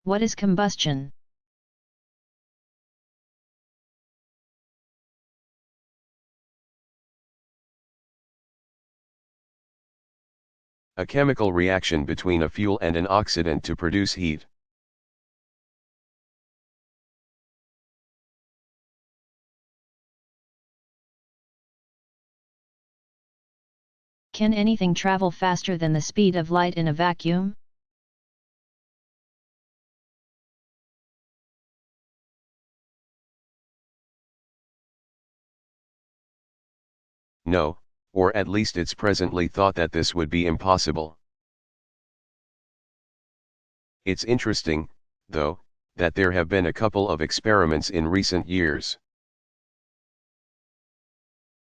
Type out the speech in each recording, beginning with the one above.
What is combustion? A chemical reaction between a fuel and an oxidant to produce heat. Can anything travel faster than the speed of light in a vacuum? No, or at least it's presently thought that this would be impossible. It's interesting, though, that there have been a couple of experiments in recent years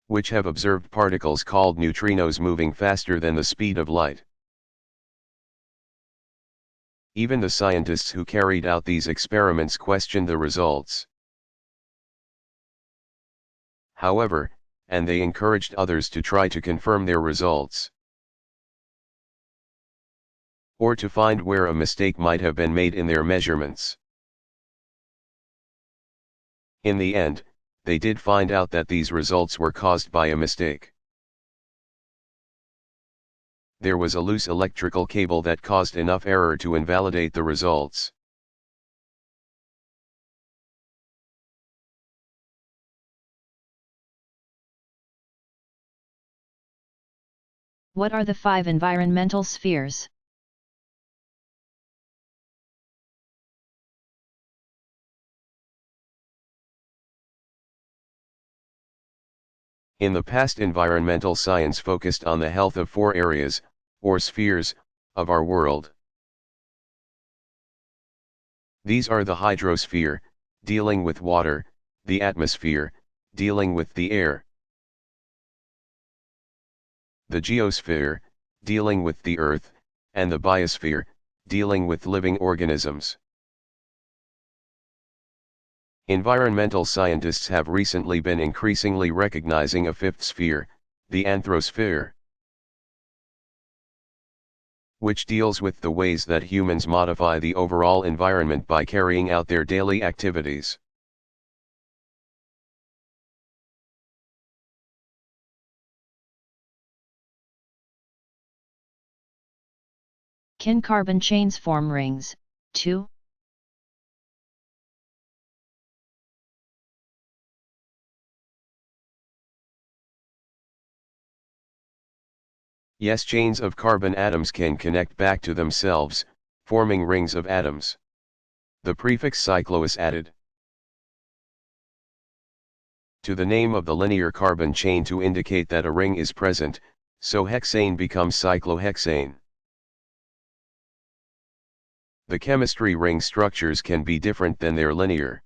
which have observed particles called neutrinos moving faster than the speed of light. Even the scientists who carried out these experiments questioned the results. However, and they encouraged others to try to confirm their results, or to find where a mistake might have been made in their measurements. In the end, they did find out that these results were caused by a mistake. There was a loose electrical cable that caused enough error to invalidate the results. What are the 5 environmental spheres? In the past, environmental science focused on the health of 4 areas, or spheres, of our world. These are the hydrosphere, dealing with water, the atmosphere, dealing with the air, the geosphere, dealing with the earth, and the biosphere, dealing with living organisms. Environmental scientists have recently been increasingly recognizing a 5th sphere, the anthrosphere, which deals with the ways that humans modify the overall environment by carrying out their daily activities. Can carbon chains form rings, too? Yes, chains of carbon atoms can connect back to themselves, forming rings of atoms. The prefix cyclo is added to the name of the linear carbon chain to indicate that a ring is present, so hexane becomes cyclohexane. The chemistry ring structures can be different than their linear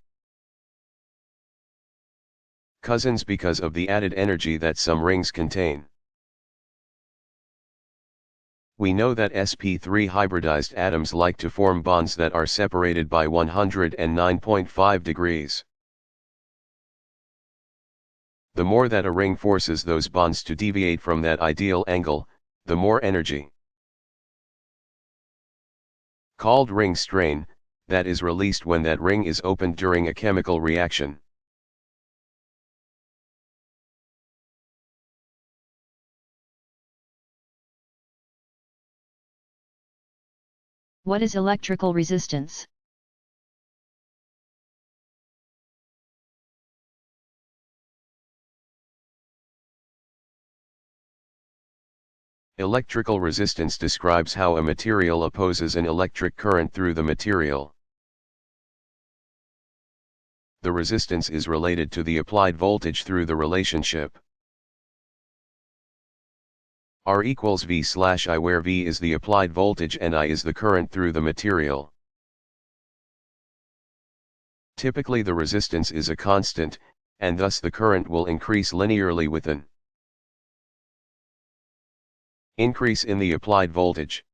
cousins because of the added energy that some rings contain. We know that sp3 hybridized atoms like to form bonds that are separated by 109.5 degrees. The more that a ring forces those bonds to deviate from that ideal angle, the more energy, called ring strain, that is released when that ring is opened during a chemical reaction. What is electrical resistance? Electrical resistance describes how a material opposes an electric current through the material. The resistance is related to the applied voltage through the relationship R equals V/I, where V is the applied voltage and I is the current through the material. Typically the resistance is a constant, and thus the current will increase linearly with an increase in the applied voltage.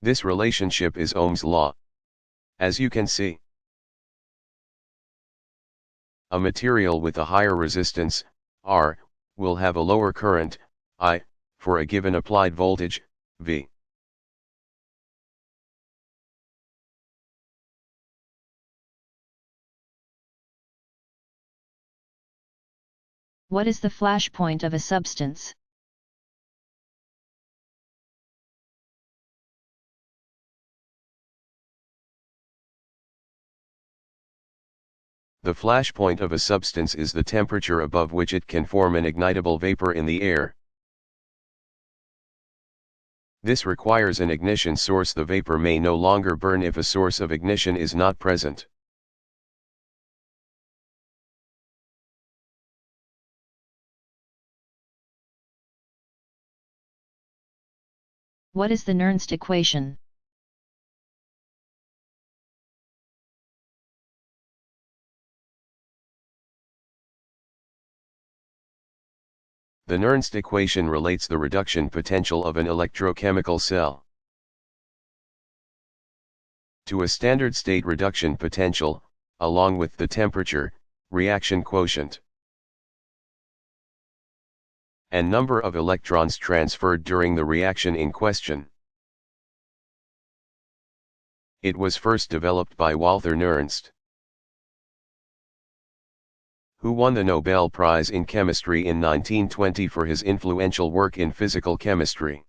This relationship is Ohm's law. As you can see, a material with a higher resistance, R, will have a lower current, I, for a given applied voltage, V. What is the flash point of a substance? The flash point of a substance is the temperature above which it can form an ignitable vapor in the air. This requires an ignition source. The vapor may no longer burn if a source of ignition is not present. What is the Nernst equation? The Nernst equation relates the reduction potential of an electrochemical cell to a standard state reduction potential, along with the temperature, reaction quotient, and number of electrons transferred during the reaction in question. It was first developed by Walther Nernst, who won the Nobel Prize in Chemistry in 1920 for his influential work in physical chemistry.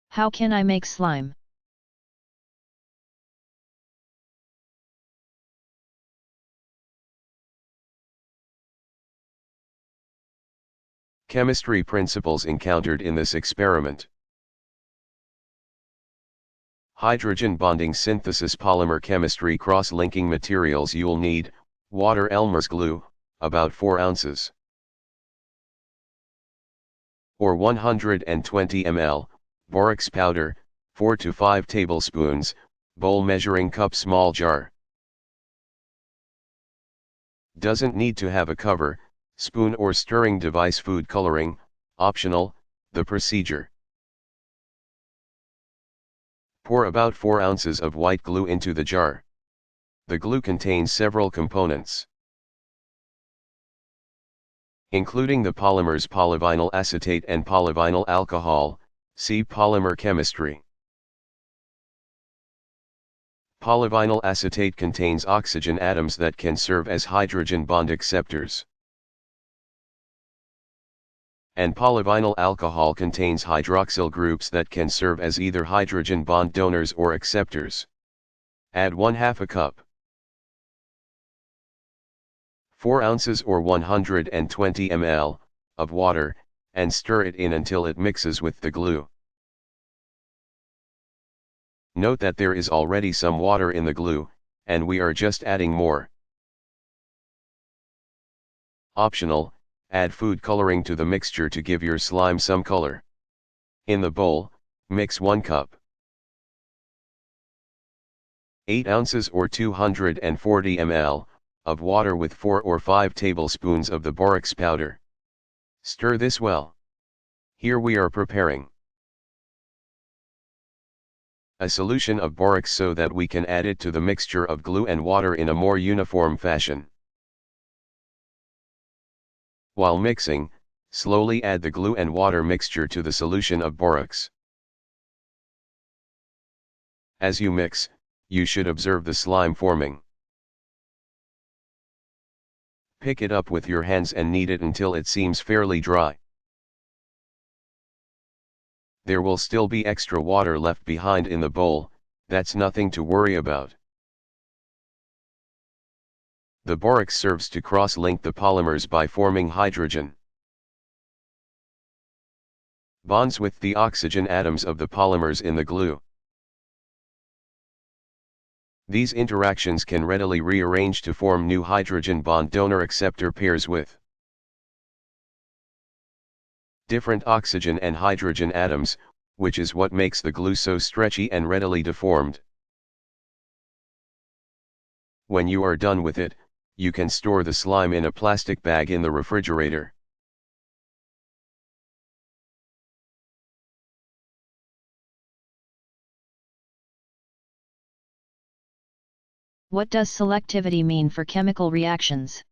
How can I make slime? Chemistry principles encountered in this experiment. Hydrogen bonding synthesis, polymer chemistry, cross-linking materials. You'll need water, Elmer's glue, about 4 ounces, or 120 ml, borax powder, 4 to 5 tablespoons, bowl, measuring cup, small jar. Doesn't need to have a cover, spoon or stirring device. Food coloring, optional. The procedure: pour about 4 ounces of white glue into the jar. The glue contains several components, including the polymers polyvinyl acetate and polyvinyl alcohol. See polymer chemistry. Polyvinyl acetate contains oxygen atoms that can serve as hydrogen bond acceptors, and polyvinyl alcohol contains hydroxyl groups that can serve as either hydrogen bond donors or acceptors. Add 1/2 cup, 4 ounces or 120 ml, of water, and stir it in until it mixes with the glue. Note that there is already some water in the glue, and we are just adding more. Optional: add food coloring to the mixture to give your slime some color. In the bowl, mix 1 cup, 8 ounces or 240 ml, of water with 4 or 5 tablespoons of the borax powder. Stir this well. Here we are preparing a solution of borax so that we can add it to the mixture of glue and water in a more uniform fashion. While mixing, slowly add the glue and water mixture to the solution of borax. As you mix, you should observe the slime forming. Pick it up with your hands and knead it until it seems fairly dry. There will still be extra water left behind in the bowl. That's nothing to worry about. The borax serves to cross-link the polymers by forming hydrogen bonds with the oxygen atoms of the polymers in the glue. These interactions can readily rearrange to form new hydrogen bond donor acceptor pairs with different oxygen and hydrogen atoms, which is what makes the glue so stretchy and readily deformed. When you are done with it, you can store the slime in a plastic bag in the refrigerator. What does selectivity mean for chemical reactions?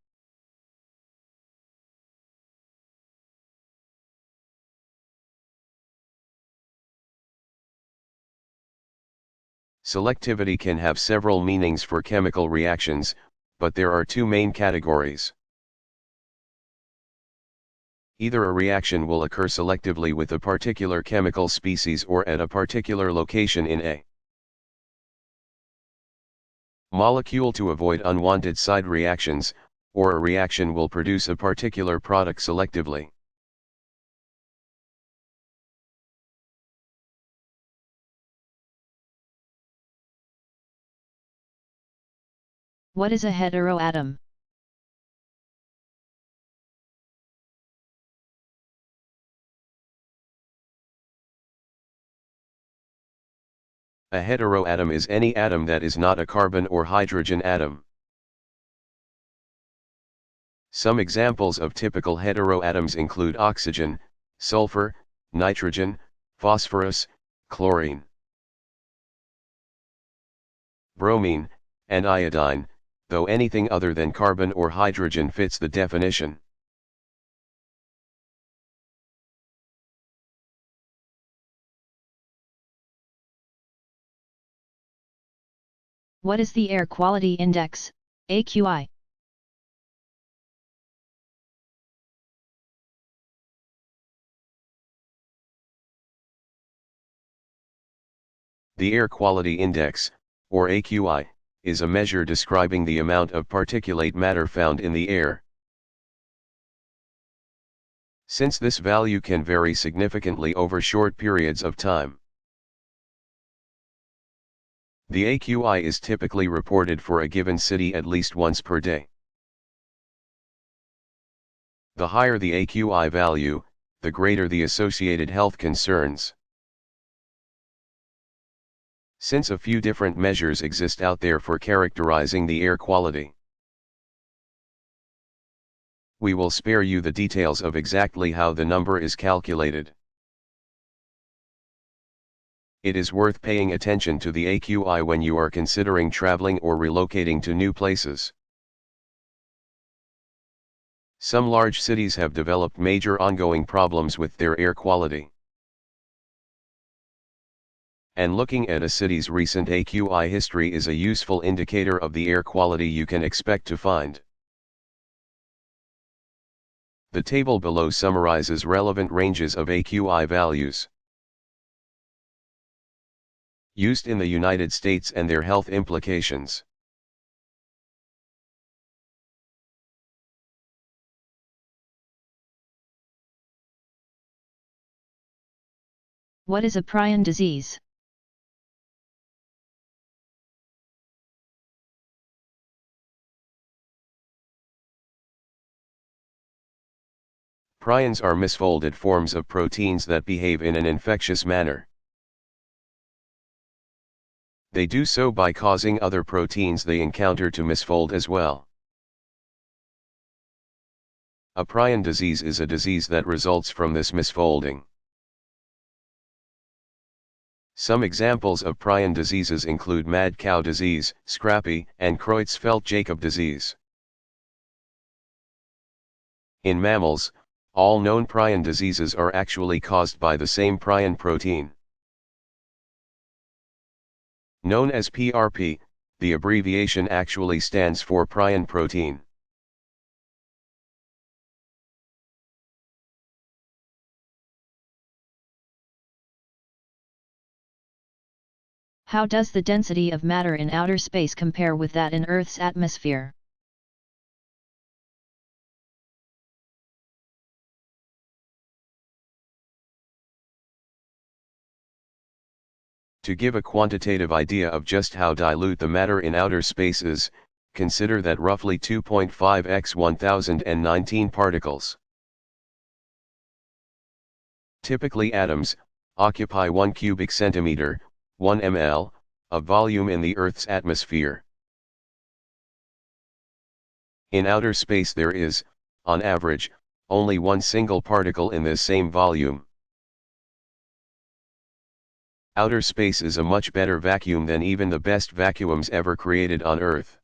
Selectivity can have several meanings for chemical reactions, but there are two main categories. Either a reaction will occur selectively with a particular chemical species or at a particular location in a molecule to avoid unwanted side reactions, or a reaction will produce a particular product selectively. What is a heteroatom? A heteroatom is any atom that is not a carbon or hydrogen atom. Some examples of typical heteroatoms include oxygen, sulfur, nitrogen, phosphorus, chlorine, bromine, and iodine, though anything other than carbon or hydrogen fits the definition. What is the Air Quality Index, AQI? The Air Quality Index, or AQI, is a measure describing the amount of particulate matter found in the air. Since this value can vary significantly over short periods of time, the AQI is typically reported for a given city at least once per day. The higher the AQI value, the greater the associated health concerns. Since a few different measures exist out there for characterizing the air quality, we will spare you the details of exactly how the number is calculated. It is worth paying attention to the AQI when you are considering traveling or relocating to new places. Some large cities have developed major ongoing problems with their air quality. And looking at a city's recent AQI history is a useful indicator of the air quality you can expect to find. The table below summarizes relevant ranges of AQI values used in the United States and their health implications. What is a prion disease? Prions are misfolded forms of proteins that behave in an infectious manner. They do so by causing other proteins they encounter to misfold as well. A prion disease is a disease that results from this misfolding. Some examples of prion diseases include mad cow disease, scrappy, and Creutzfeldt-Jakob disease. In mammals, all known prion diseases are actually caused by the same prion protein. Known as PRP, the abbreviation actually stands for prion protein. How does the density of matter in outer space compare with that in Earth's atmosphere? To give a quantitative idea of just how dilute the matter in outer space is, consider that roughly 2.5 x 1019 particles, typically atoms, occupy 1 cubic centimeter, 1 ml, of volume in the Earth's atmosphere. In outer space there is, on average, only one single particle in this same volume. Outer space is a much better vacuum than even the best vacuums ever created on Earth.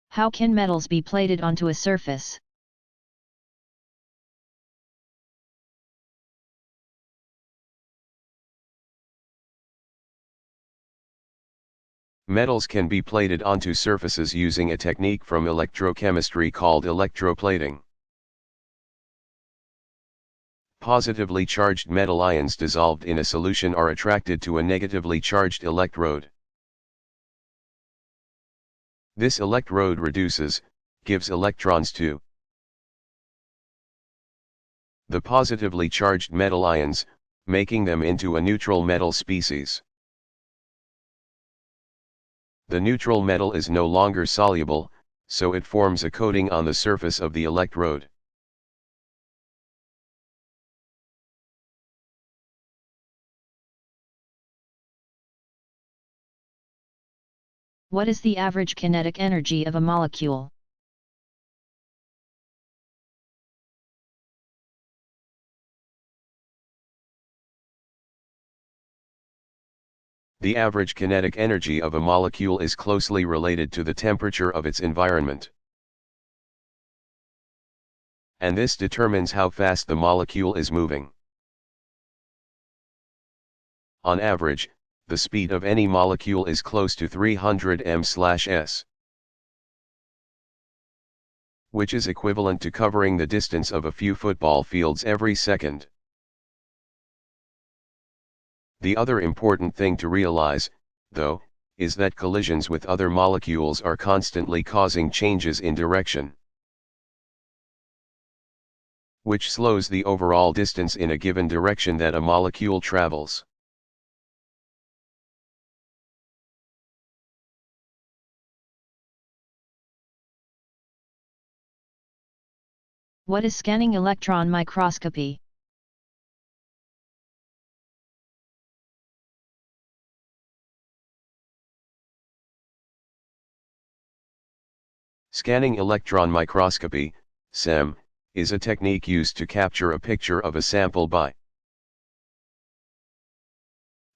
How can metals be plated onto a surface? Metals can be plated onto surfaces using a technique from electrochemistry called electroplating. Positively charged metal ions dissolved in a solution are attracted to a negatively charged electrode. This electrode gives electrons to the positively charged metal ions, making them into a neutral metal species. The neutral metal is no longer soluble, so it forms a coating on the surface of the electrode. What is the average kinetic energy of a molecule? The average kinetic energy of a molecule is closely related to the temperature of its environment. And this determines how fast the molecule is moving. On average, the speed of any molecule is close to 300 m/s, which is equivalent to covering the distance of a few football fields every second. The other important thing to realize, though, is that collisions with other molecules are constantly causing changes in direction, which slows the overall distance in a given direction that a molecule travels. What is scanning electron microscopy? Scanning electron microscopy, SEM, is a technique used to capture a picture of a sample by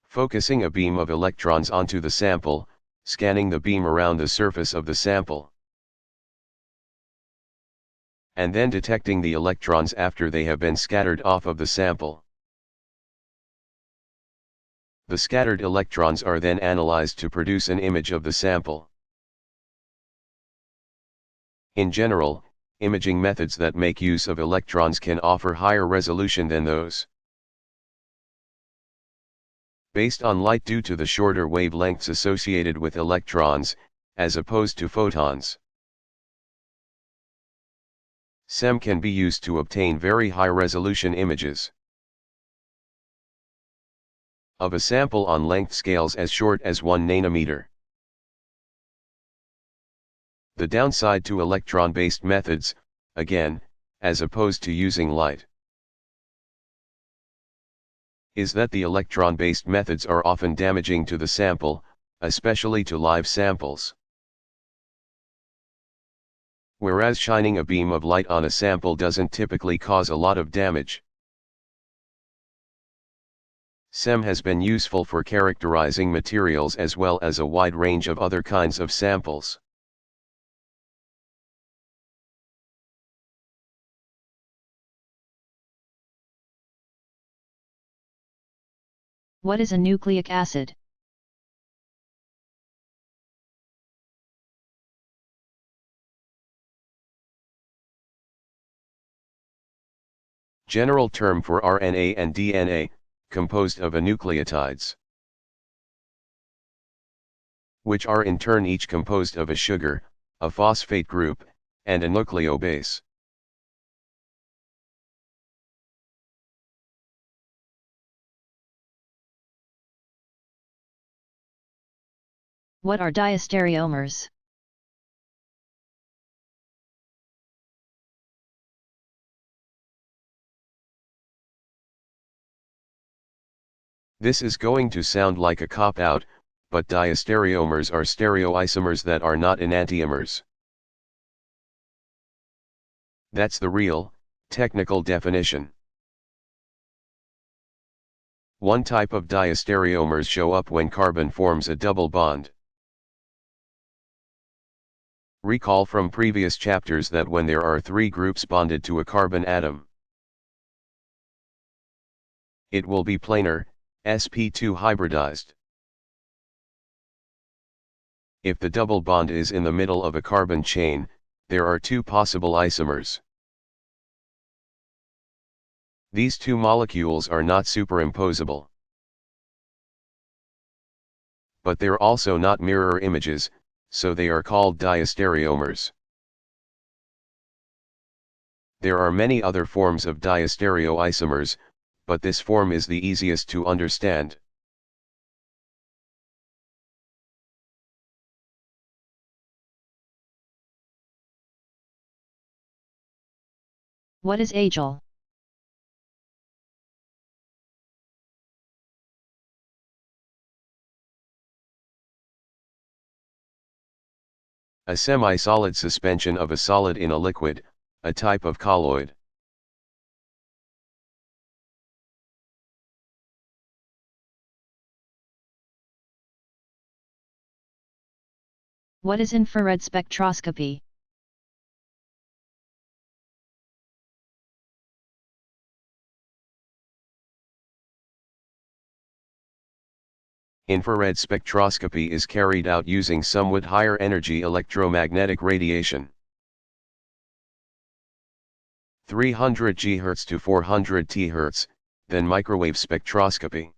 focusing a beam of electrons onto the sample, scanning the beam around the surface of the sample, and then detecting the electrons after they have been scattered off of the sample. The scattered electrons are then analyzed to produce an image of the sample. In general, imaging methods that make use of electrons can offer higher resolution than those based on light due to the shorter wavelengths associated with electrons, as opposed to photons. SEM can be used to obtain very high-resolution images of a sample on length scales as short as 1 nanometer. The downside to electron-based methods, again, as opposed to using light, is that the electron-based methods are often damaging to the sample, especially to live samples. Whereas shining a beam of light on a sample doesn't typically cause a lot of damage. SEM has been useful for characterizing materials as well as a wide range of other kinds of samples. What is a nucleic acid? General term for RNA and DNA, composed of nucleotides, which are in turn each composed of a sugar, a phosphate group, and a nucleobase. What are diastereomers? This is going to sound like a cop-out, but diastereomers are stereoisomers that are not enantiomers. That's the real, technical definition. One type of diastereomers show up when carbon forms a double bond. Recall from previous chapters that when there are 3 groups bonded to a carbon atom, it will be planar, sp2 hybridized. If the double bond is in the middle of a carbon chain, there are two possible isomers. These two molecules are not superimposable. But they're also not mirror images, so they are called diastereomers. There are many other forms of diastereoisomers, but this form is the easiest to understand. What is AGL? A semi-solid suspension of a solid in a liquid, a type of colloid. What is infrared spectroscopy? Infrared spectroscopy is carried out using somewhat higher energy electromagnetic radiation. 300 GHz to 400 THz, than microwave spectroscopy.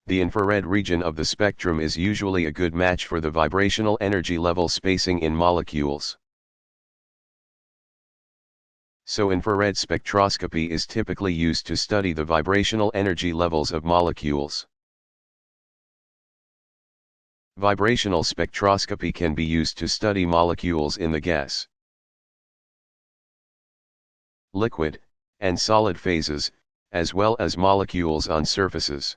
The infrared region of the spectrum is usually a good match for the vibrational energy level spacing in molecules. So infrared spectroscopy is typically used to study the vibrational energy levels of molecules. Vibrational spectroscopy can be used to study molecules in the gas, liquid, and solid phases, as well as molecules on surfaces.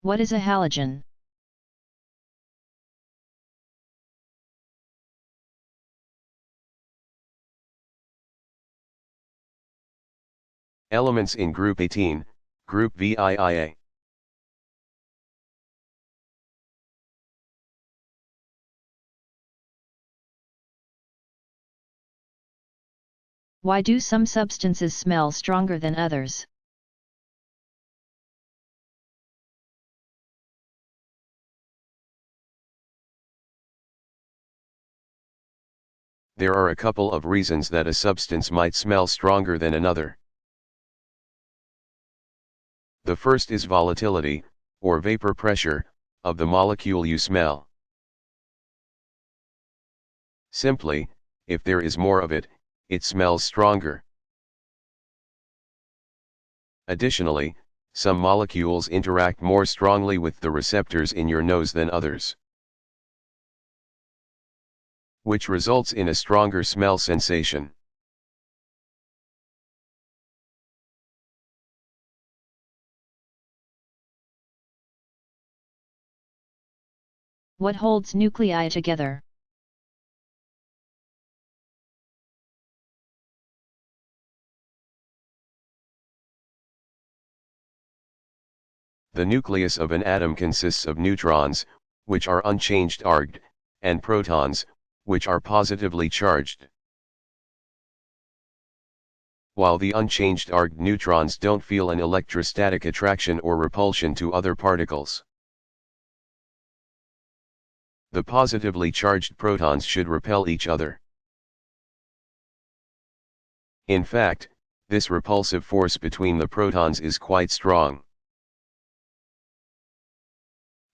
What is a halogen? Elements in group 18, group VIIA. Why do some substances smell stronger than others? There are a couple of reasons that a substance might smell stronger than another. The first is volatility, or vapor pressure, of the molecule you smell. Simply, if there is more of it, it smells stronger. Additionally, some molecules interact more strongly with the receptors in your nose than others, which results in a stronger smell sensation. What holds nuclei together? The nucleus of an atom consists of neutrons, which are unchanged charged, and protons, which are positively charged. While the unchanged charged neutrons don't feel an electrostatic attraction or repulsion to other particles, the positively charged protons should repel each other. In fact, this repulsive force between the protons is quite strong.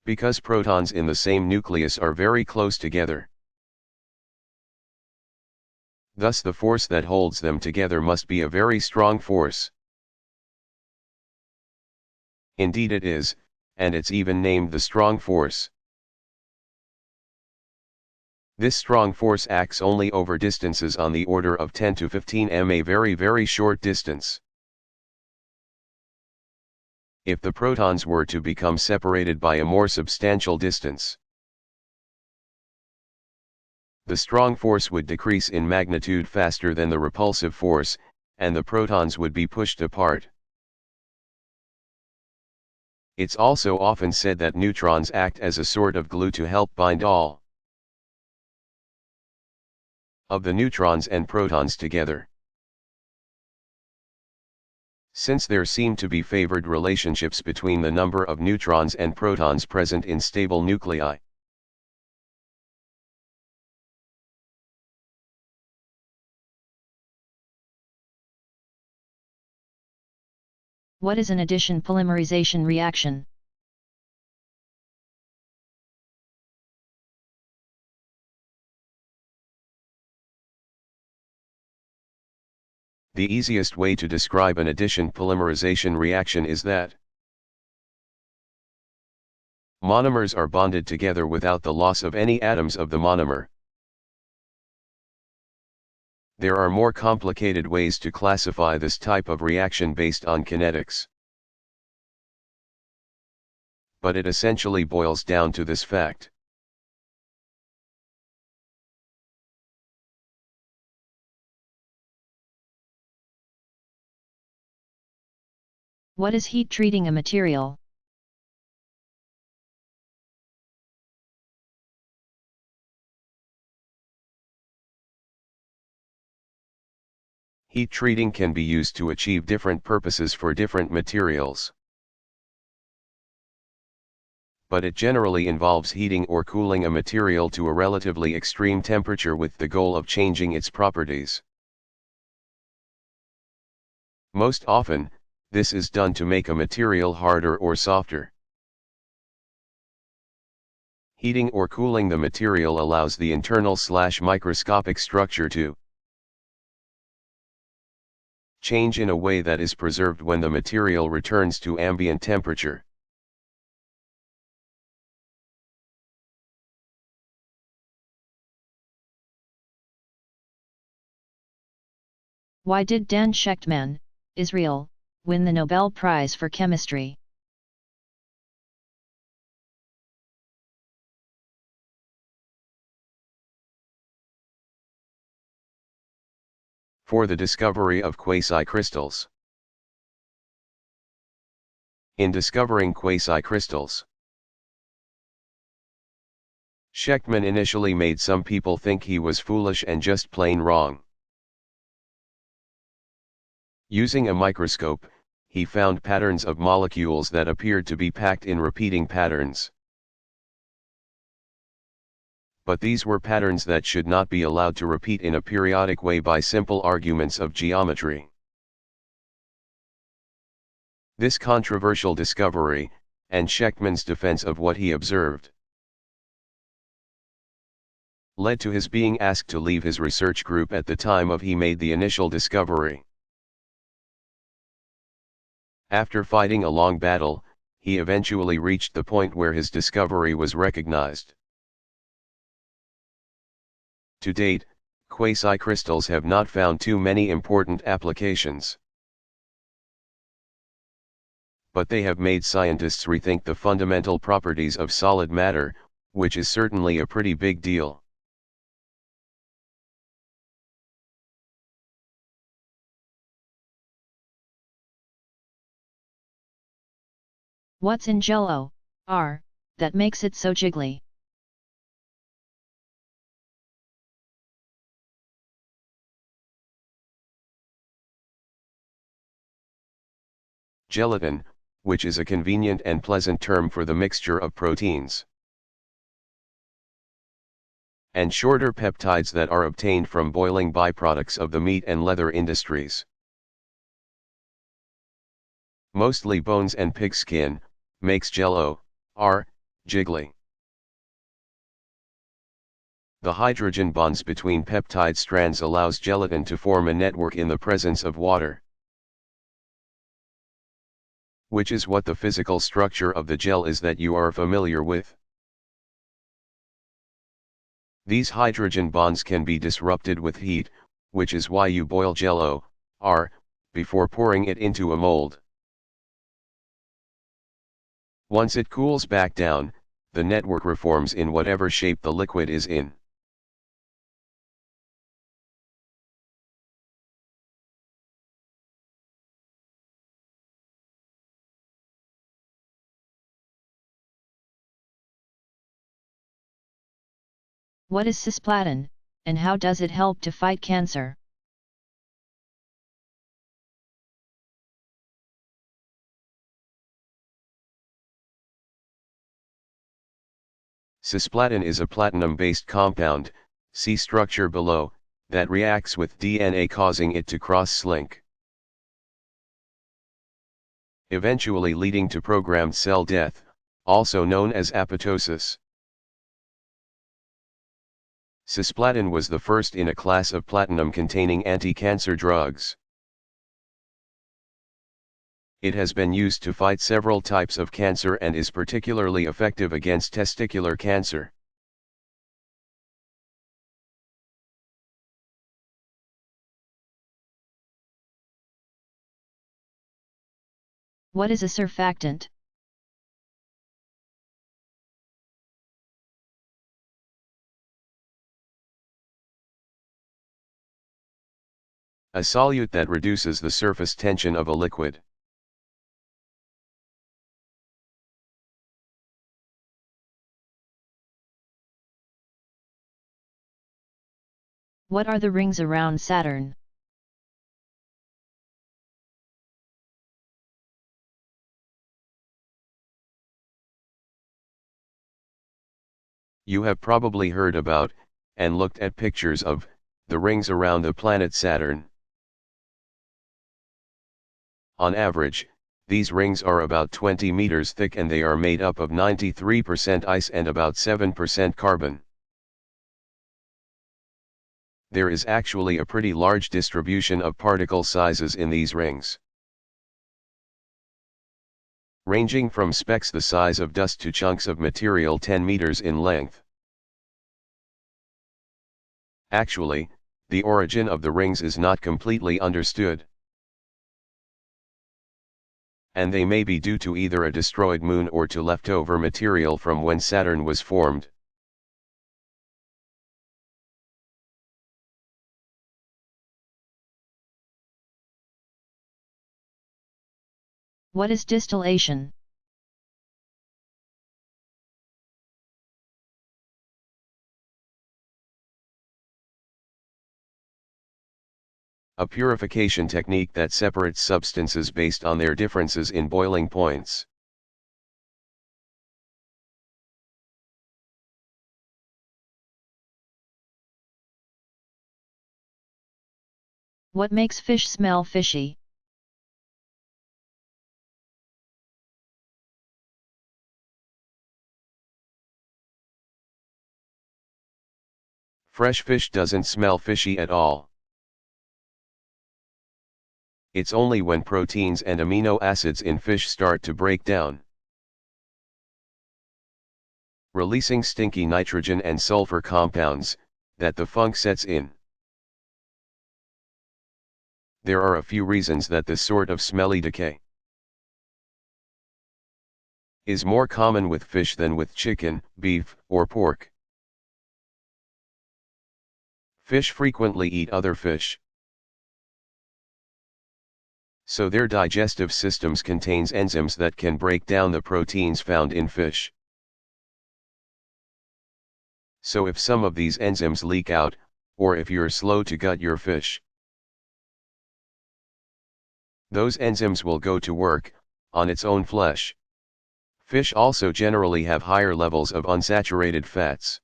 Because protons in the same nucleus are very close together. Thus the force that holds them together must be a very strong force. Indeed it is, and it's even named the strong force. This strong force acts only over distances on the order of 10 to 15 m, a very short distance. If the protons were to become separated by a more substantial distance, the strong force would decrease in magnitude faster than the repulsive force, and the protons would be pushed apart. It's also often said that neutrons act as a sort of glue to help bind all of the neutrons and protons together. Since there seem to be favored relationships between the number of neutrons and protons present in stable nuclei. What is an addition polymerization reaction? The easiest way to describe an addition polymerization reaction is that monomers are bonded together without the loss of any atoms of the monomer. There are more complicated ways to classify this type of reaction based on kinetics. But it essentially boils down to this fact. What is heat treating a material? Heat treating can be used to achieve different purposes for different materials. But it generally involves heating or cooling a material to a relatively extreme temperature with the goal of changing its properties. Most often, this is done to make a material harder or softer. Heating or cooling the material allows the internal/microscopic structure to change in a way that is preserved when the material returns to ambient temperature. Why did Dan Shechtman, Israel, win the Nobel Prize for Chemistry? For the discovery of quasi-crystals. In discovering quasi-crystals, Shechtman initially made some people think he was foolish and just plain wrong. Using a microscope, he found patterns of molecules that appeared to be packed in repeating patterns. But these were patterns that should not be allowed to repeat in a periodic way by simple arguments of geometry. This controversial discovery, and Shechtman's defense of what he observed, led to his being asked to leave his research group at the time he made the initial discovery. After fighting a long battle, he eventually reached the point where his discovery was recognized. To date, quasi-crystals have not found too many important applications. But they have made scientists rethink the fundamental properties of solid matter, which is certainly a pretty big deal. What's in Jell-O, that makes it so jiggly? Gelatin, which is a convenient and pleasant term for the mixture of proteins and shorter peptides that are obtained from boiling byproducts of the meat and leather industries. Mostly bones and pig skin, makes Jell-O, jiggly. The hydrogen bonds between peptide strands allows gelatin to form a network in the presence of water, which is what the physical structure of the gel is that you are familiar with. These hydrogen bonds can be disrupted with heat, which is why you boil Jell-O, before pouring it into a mold. Once it cools back down, the network reforms in whatever shape the liquid is in. What is cisplatin, and how does it help to fight cancer? Cisplatin is a platinum-based compound, see structure below, that reacts with DNA causing it to cross-link, eventually leading to programmed cell death, also known as apoptosis. Cisplatin was the first in a class of platinum-containing anti-cancer drugs. It has been used to fight several types of cancer and is particularly effective against testicular cancer. What is a surfactant? A solute that reduces the surface tension of a liquid. What are the rings around Saturn? You have probably heard about, and looked at pictures of, the rings around the planet Saturn. On average, these rings are about 20 meters thick and they are made up of 93% ice and about 7% carbon. There is actually a pretty large distribution of particle sizes in these rings, ranging from specks the size of dust to chunks of material 10 meters in length. Actually, the origin of the rings is not completely understood, and they may be due to either a destroyed moon or to leftover material from when Saturn was formed. What is distillation? A purification technique that separates substances based on their differences in boiling points. What makes fish smell fishy? Fresh fish doesn't smell fishy at all. It's only when proteins and amino acids in fish start to break down, releasing stinky nitrogen and sulfur compounds, that the funk sets in. There are a few reasons that this sort of smelly decay is more common with fish than with chicken, beef, or pork. Fish frequently eat other fish, so their digestive systems contains enzymes that can break down the proteins found in fish. So if some of these enzymes leak out, or if you're slow to gut your fish, those enzymes will go to work on its own flesh. Fish also generally have higher levels of unsaturated fats,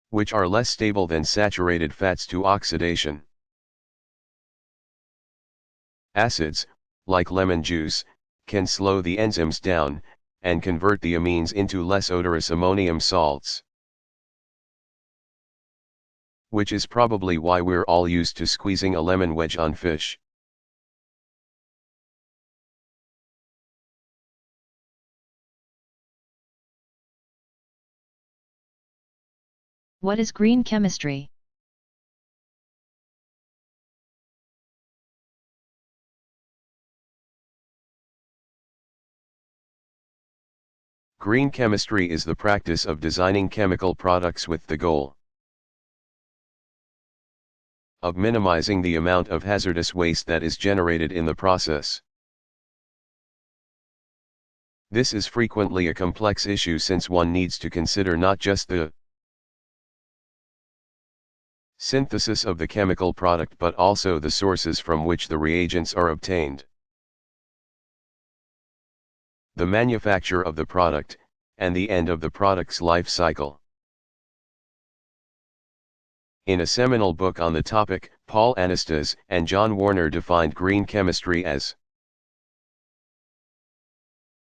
which are less stable than saturated fats to oxidation. Acids, like lemon juice, can slow the enzymes down, and convert the amines into less odorous ammonium salts, which is probably why we're all used to squeezing a lemon wedge on fish. What is green chemistry? Green chemistry is the practice of designing chemical products with the goal of minimizing the amount of hazardous waste that is generated in the process. This is frequently a complex issue since one needs to consider not just the Synthesis of the chemical product, but also the sources from which the reagents are obtained. The manufacture of the product, and the end of the product's life cycle. In a seminal book on the topic, Paul Anastas and John Warner defined green chemistry as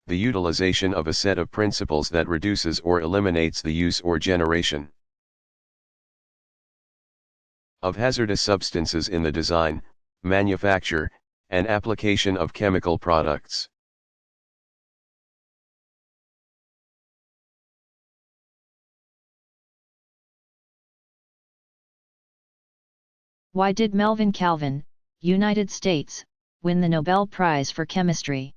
the utilization of a set of principles that reduces or eliminates the use or generation of hazardous substances in the design, manufacture, and application of chemical products. Why did Melvin Calvin, United States, win the Nobel Prize for Chemistry?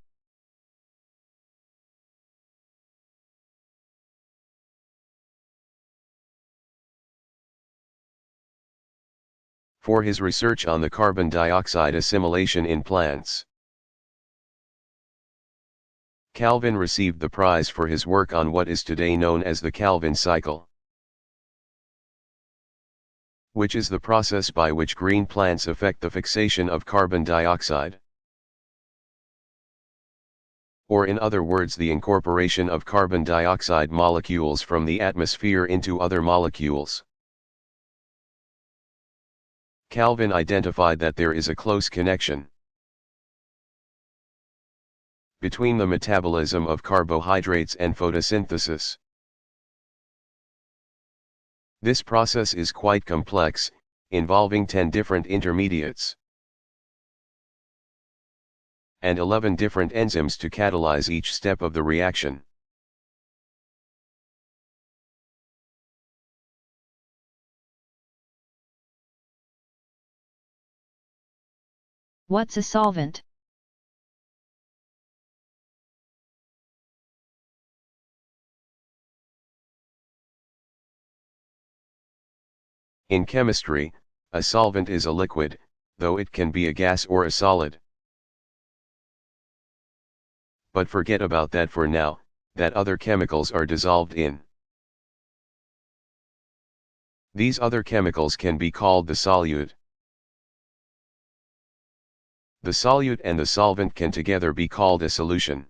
For his research on the carbon dioxide assimilation in plants. Calvin received the prize for his work on what is today known as the Calvin cycle, which is the process by which green plants affect the fixation of carbon dioxide. Or in other words, the incorporation of carbon dioxide molecules from the atmosphere into other molecules. Calvin identified that there is a close connection between the metabolism of carbohydrates and photosynthesis. This process is quite complex, involving 10 different intermediates and 11 different enzymes to catalyze each step of the reaction. What's a solvent? In chemistry, a solvent is a liquid, though it can be a gas or a solid. But forget about that for now, that other chemicals are dissolved in. These other chemicals can be called the solute. The solute and the solvent can together be called a solution.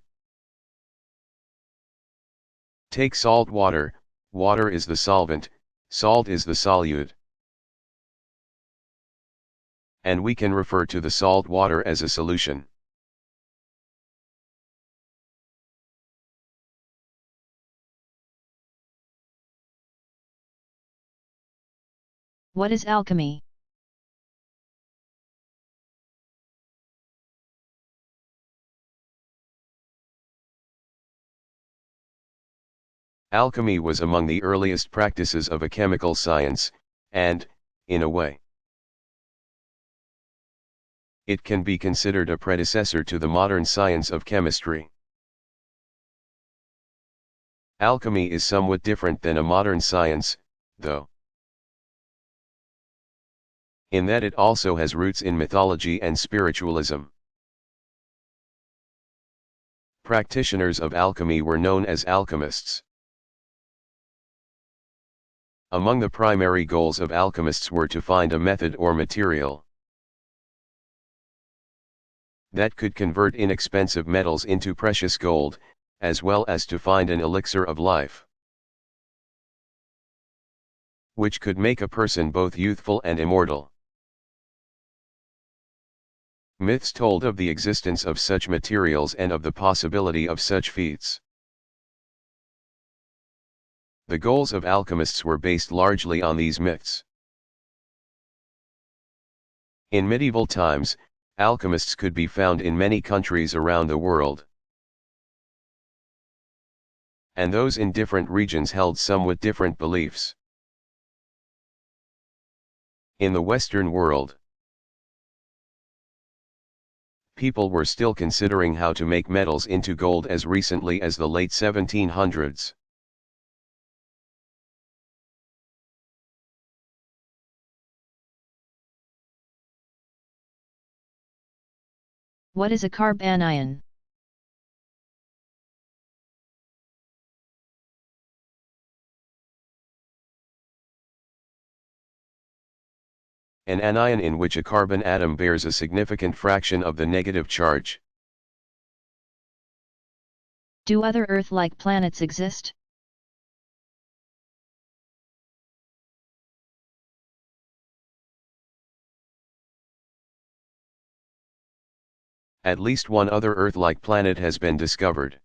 Take salt water, water is the solvent, salt is the solute. And we can refer to the salt water as a solution. What is alchemy? Alchemy was among the earliest practices of a chemical science, and, in a way, it can be considered a predecessor to the modern science of chemistry. Alchemy is somewhat different than a modern science, though, in that it also has roots in mythology and spiritualism. Practitioners of alchemy were known as alchemists. Among the primary goals of alchemists were to find a method or material that could convert inexpensive metals into precious gold, as well as to find an elixir of life, which could make a person both youthful and immortal. Myths told of the existence of such materials and of the possibility of such feats. The goals of alchemists were based largely on these myths. In medieval times, alchemists could be found in many countries around the world. And those in different regions held somewhat different beliefs. In the Western world, people were still considering how to make metals into gold as recently as the late 1700s. What is a carbanion? An anion in which a carbon atom bears a significant fraction of the negative charge. Do other Earth-like planets exist? At least one other Earth-like planet has been discovered.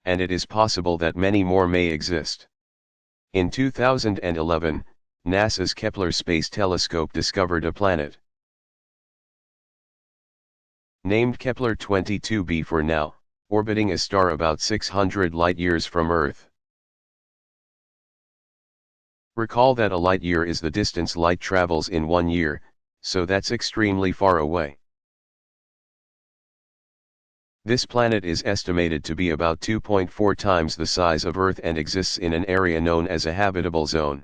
And it is possible that many more may exist. In 2011, NASA's Kepler Space Telescope discovered a planet named Kepler 22b for now, orbiting a star about 600 light-years from Earth. Recall that a light-year is the distance light travels in 1 year, so that's extremely far away. This planet is estimated to be about 2.4 times the size of Earth and exists in an area known as a habitable zone.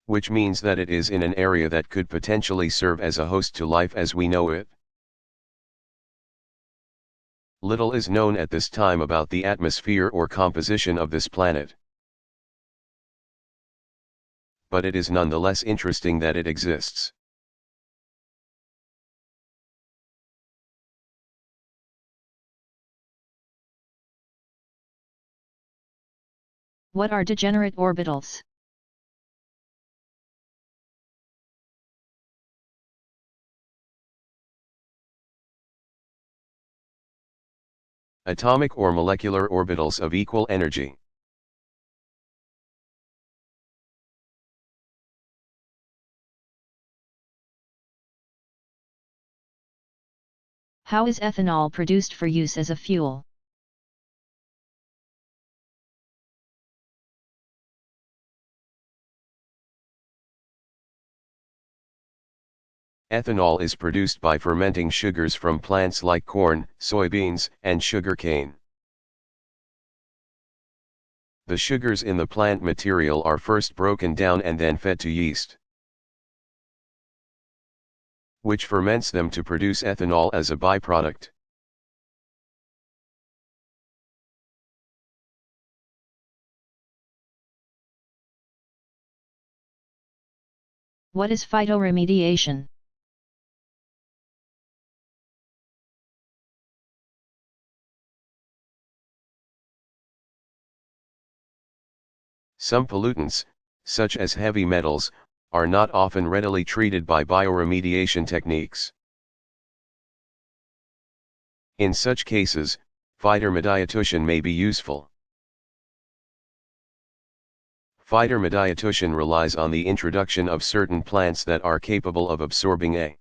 Which means that it is in an area that could potentially serve as a host to life as we know it. Little is known at this time about the atmosphere or composition of this planet. But it is nonetheless interesting that it exists. What are degenerate orbitals? Atomic or molecular orbitals of equal energy. How is ethanol produced for use as a fuel? Ethanol is produced by fermenting sugars from plants like corn, soybeans, and sugarcane. The sugars in the plant material are first broken down and then fed to yeast, which ferments them to produce ethanol as a byproduct. What is phytoremediation? Some pollutants, such as heavy metals, are not often readily treated by bioremediation techniques. In such cases, phytoremediation may be useful. Phytoremediation relies on the introduction of certain plants that are capable of absorbing a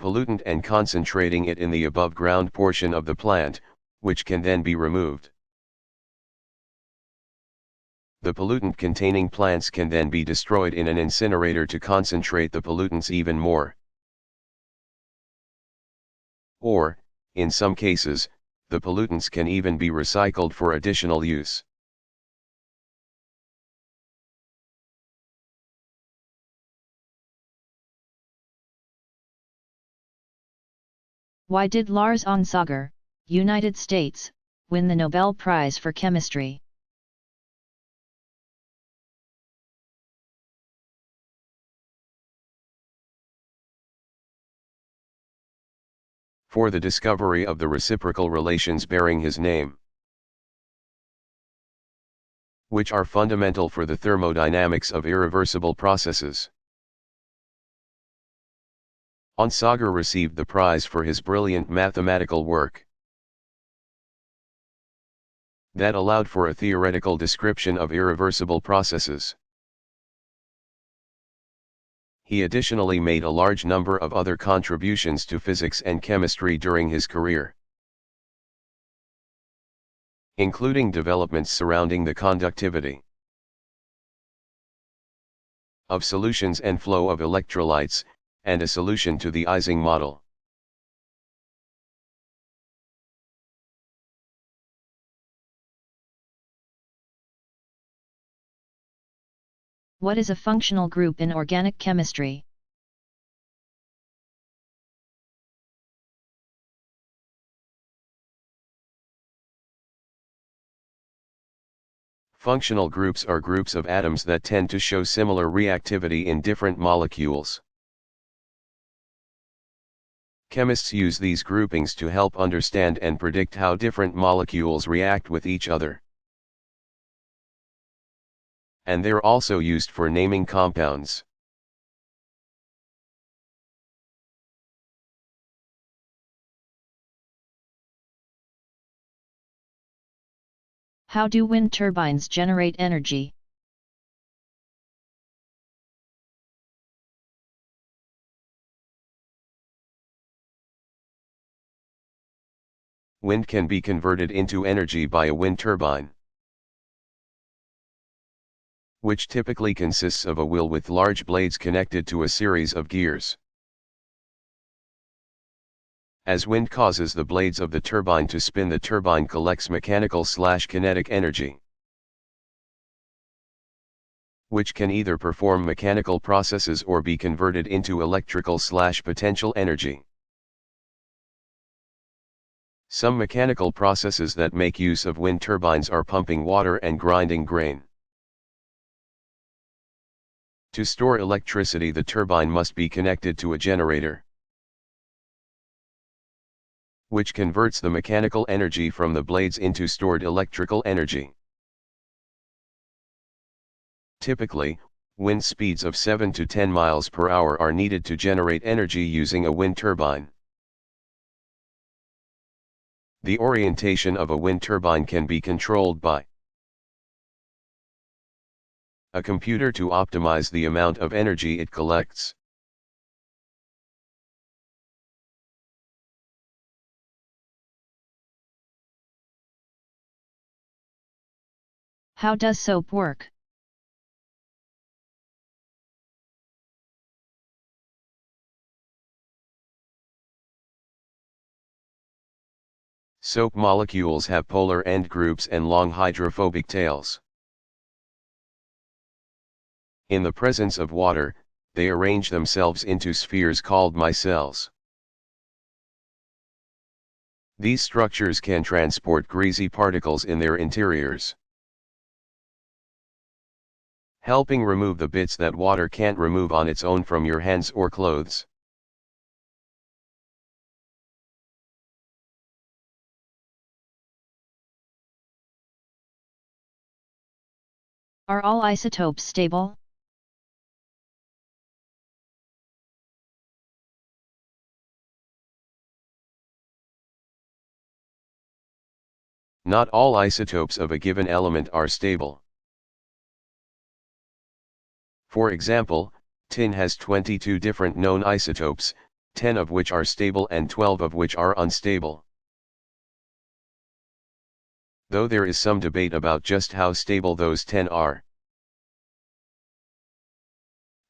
pollutant and concentrating it in the above-ground portion of the plant, which can then be removed. The pollutant-containing plants can then be destroyed in an incinerator to concentrate the pollutants even more. Or, in some cases, the pollutants can even be recycled for additional use. Why did Lars Onsager, United States, win the Nobel Prize for Chemistry? For the discovery of the reciprocal relations bearing his name, which are fundamental for the thermodynamics of irreversible processes. Onsager received the prize for his brilliant mathematical work that allowed for a theoretical description of irreversible processes. He additionally made a large number of other contributions to physics and chemistry during his career, including developments surrounding the conductivity of solutions and flow of electrolytes, and a solution to the Ising model. What is a functional group in organic chemistry? Functional groups are groups of atoms that tend to show similar reactivity in different molecules. Chemists use these groupings to help understand and predict how different molecules react with each other. And they're also used for naming compounds. How do wind turbines generate energy? Wind can be converted into energy by a wind turbine, which typically consists of a wheel with large blades connected to a series of gears. As wind causes the blades of the turbine to spin, the turbine collects mechanical/kinetic energy, which can either perform mechanical processes or be converted into electrical/potential energy. Some mechanical processes that make use of wind turbines are pumping water and grinding grain. To store electricity, the turbine must be connected to a generator, which converts the mechanical energy from the blades into stored electrical energy. Typically, wind speeds of 7 to 10 miles per hour are needed to generate energy using a wind turbine. The orientation of a wind turbine can be controlled by a computer to optimize the amount of energy it collects. How does soap work? Soap molecules have polar end groups and long hydrophobic tails. In the presence of water, they arrange themselves into spheres called micelles. These structures can transport greasy particles in their interiors, helping remove the bits that water can't remove on its own from your hands or clothes. Are all isotopes stable? Not all isotopes of a given element are stable. For example, tin has 22 different known isotopes, 10 of which are stable and 12 of which are unstable. Though there is some debate about just how stable those 10 are.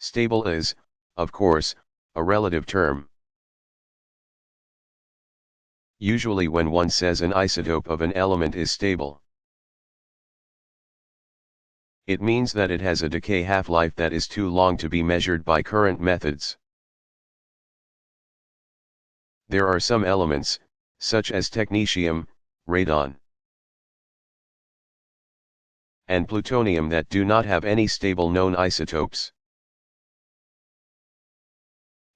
Stable is, of course, a relative term. Usually when one says an isotope of an element is stable, it means that it has a decay half-life that is too long to be measured by current methods. There are some elements, such as technetium, radon, and plutonium, that do not have any stable known isotopes.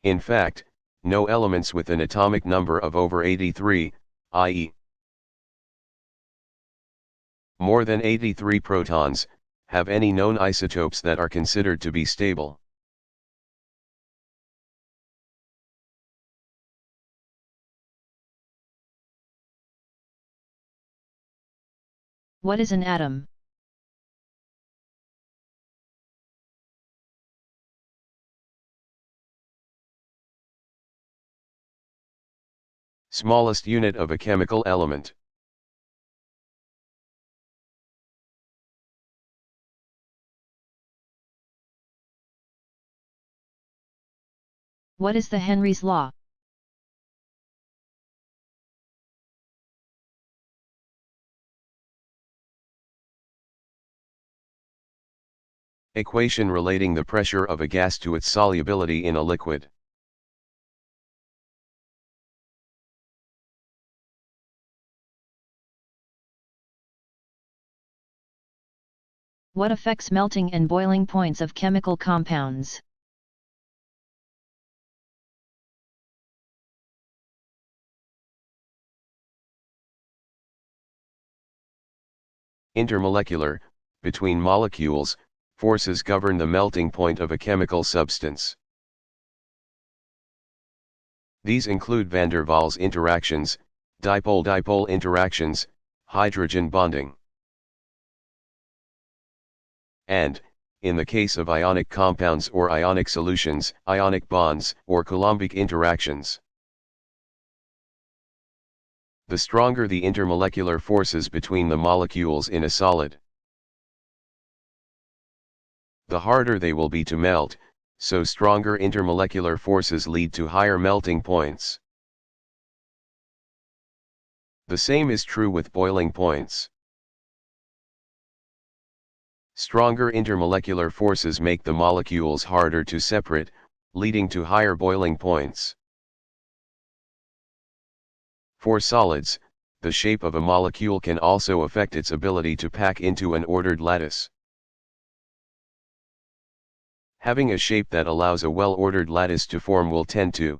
In fact, no elements with an atomic number of over 83, i.e., more than 83 protons, have any known isotopes that are considered to be stable. What is an atom? Smallest unit of a chemical element. What is the Henry's law? Equation relating the pressure of a gas to its solubility in a liquid. What affects melting and boiling points of chemical compounds? Intermolecular, between molecules, forces govern the melting point of a chemical substance. These include van der Waals interactions, dipole-dipole interactions, hydrogen bonding, and, in the case of ionic compounds or ionic solutions, ionic bonds or Coulombic interactions. The stronger the intermolecular forces between the molecules in a solid, the harder they will be to melt, so stronger intermolecular forces lead to higher melting points. The same is true with boiling points. Stronger intermolecular forces make the molecules harder to separate, leading to higher boiling points. For solids, the shape of a molecule can also affect its ability to pack into an ordered lattice. Having a shape that allows a well-ordered lattice to form will tend to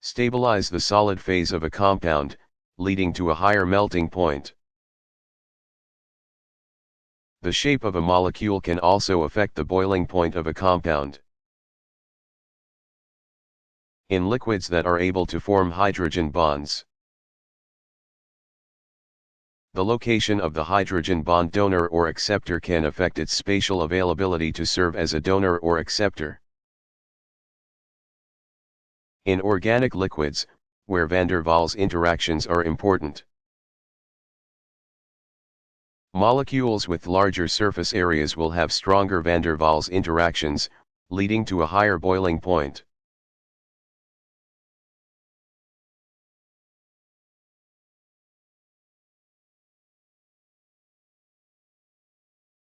stabilize the solid phase of a compound, leading to a higher melting point. The shape of a molecule can also affect the boiling point of a compound. In liquids that are able to form hydrogen bonds, the location of the hydrogen bond donor or acceptor can affect its spatial availability to serve as a donor or acceptor. In organic liquids, where van der Waals interactions are important, molecules with larger surface areas will have stronger van der Waals interactions, leading to a higher boiling point.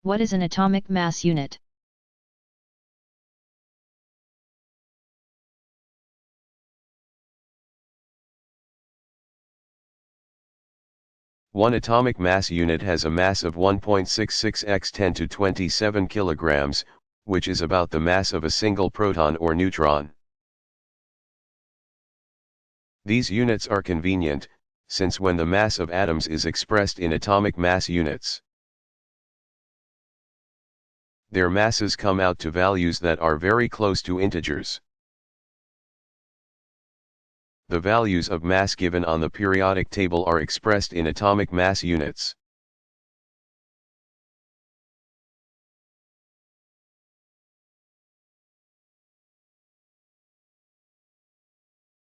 What is an atomic mass unit? One atomic mass unit has a mass of 1.66 x 10 to 27 kilograms, which is about the mass of a single proton or neutron. These units are convenient, since when the mass of atoms is expressed in atomic mass units, their masses come out to values that are very close to integers. The values of mass given on the periodic table are expressed in atomic mass units.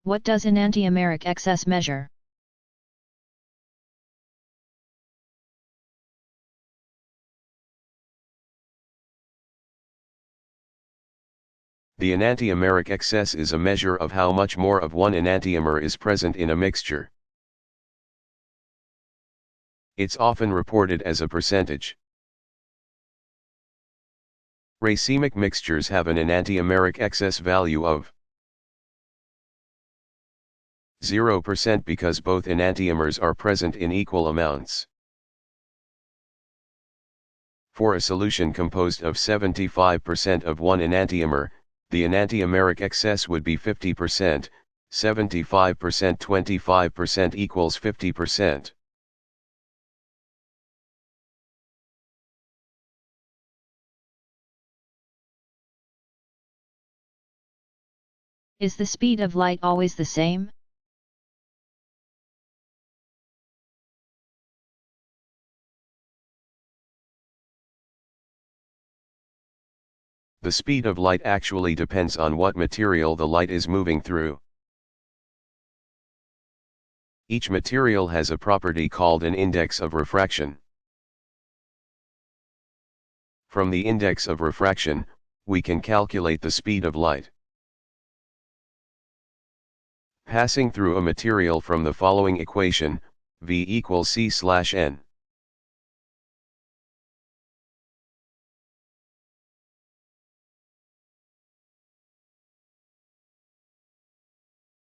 What does enantiomeric excess measure? The enantiomeric excess is a measure of how much more of one enantiomer is present in a mixture. It's often reported as a percentage. Racemic mixtures have an enantiomeric excess value of 0% because both enantiomers are present in equal amounts. For a solution composed of 75% of one enantiomer, the enantiomeric excess would be 50%, 75% 25% equals 50%. Is the speed of light always the same? The speed of light actually depends on what material the light is moving through. Each material has a property called an index of refraction. From the index of refraction, we can calculate the speed of light passing through a material from the following equation, V equals c/n.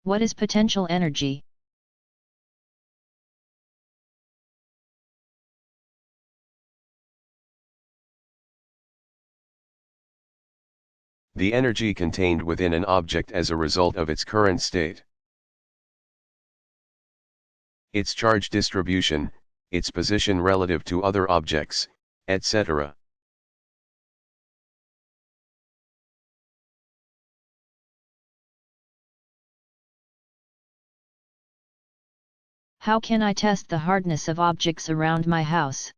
What is potential energy? the energy contained within an object as a result of its current state, its charge distribution, its position relative to other objects, etc. How can I test the hardness of objects around my house?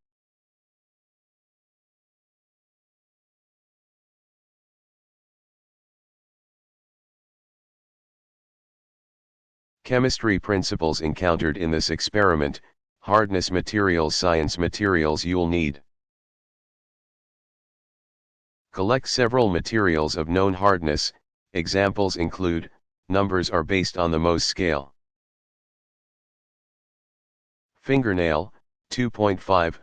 Chemistry principles encountered in this experiment, hardness materials, science materials you'll need. Collect several materials of known hardness, examples include, numbers are based on the Mohs scale. Fingernail, 2.5,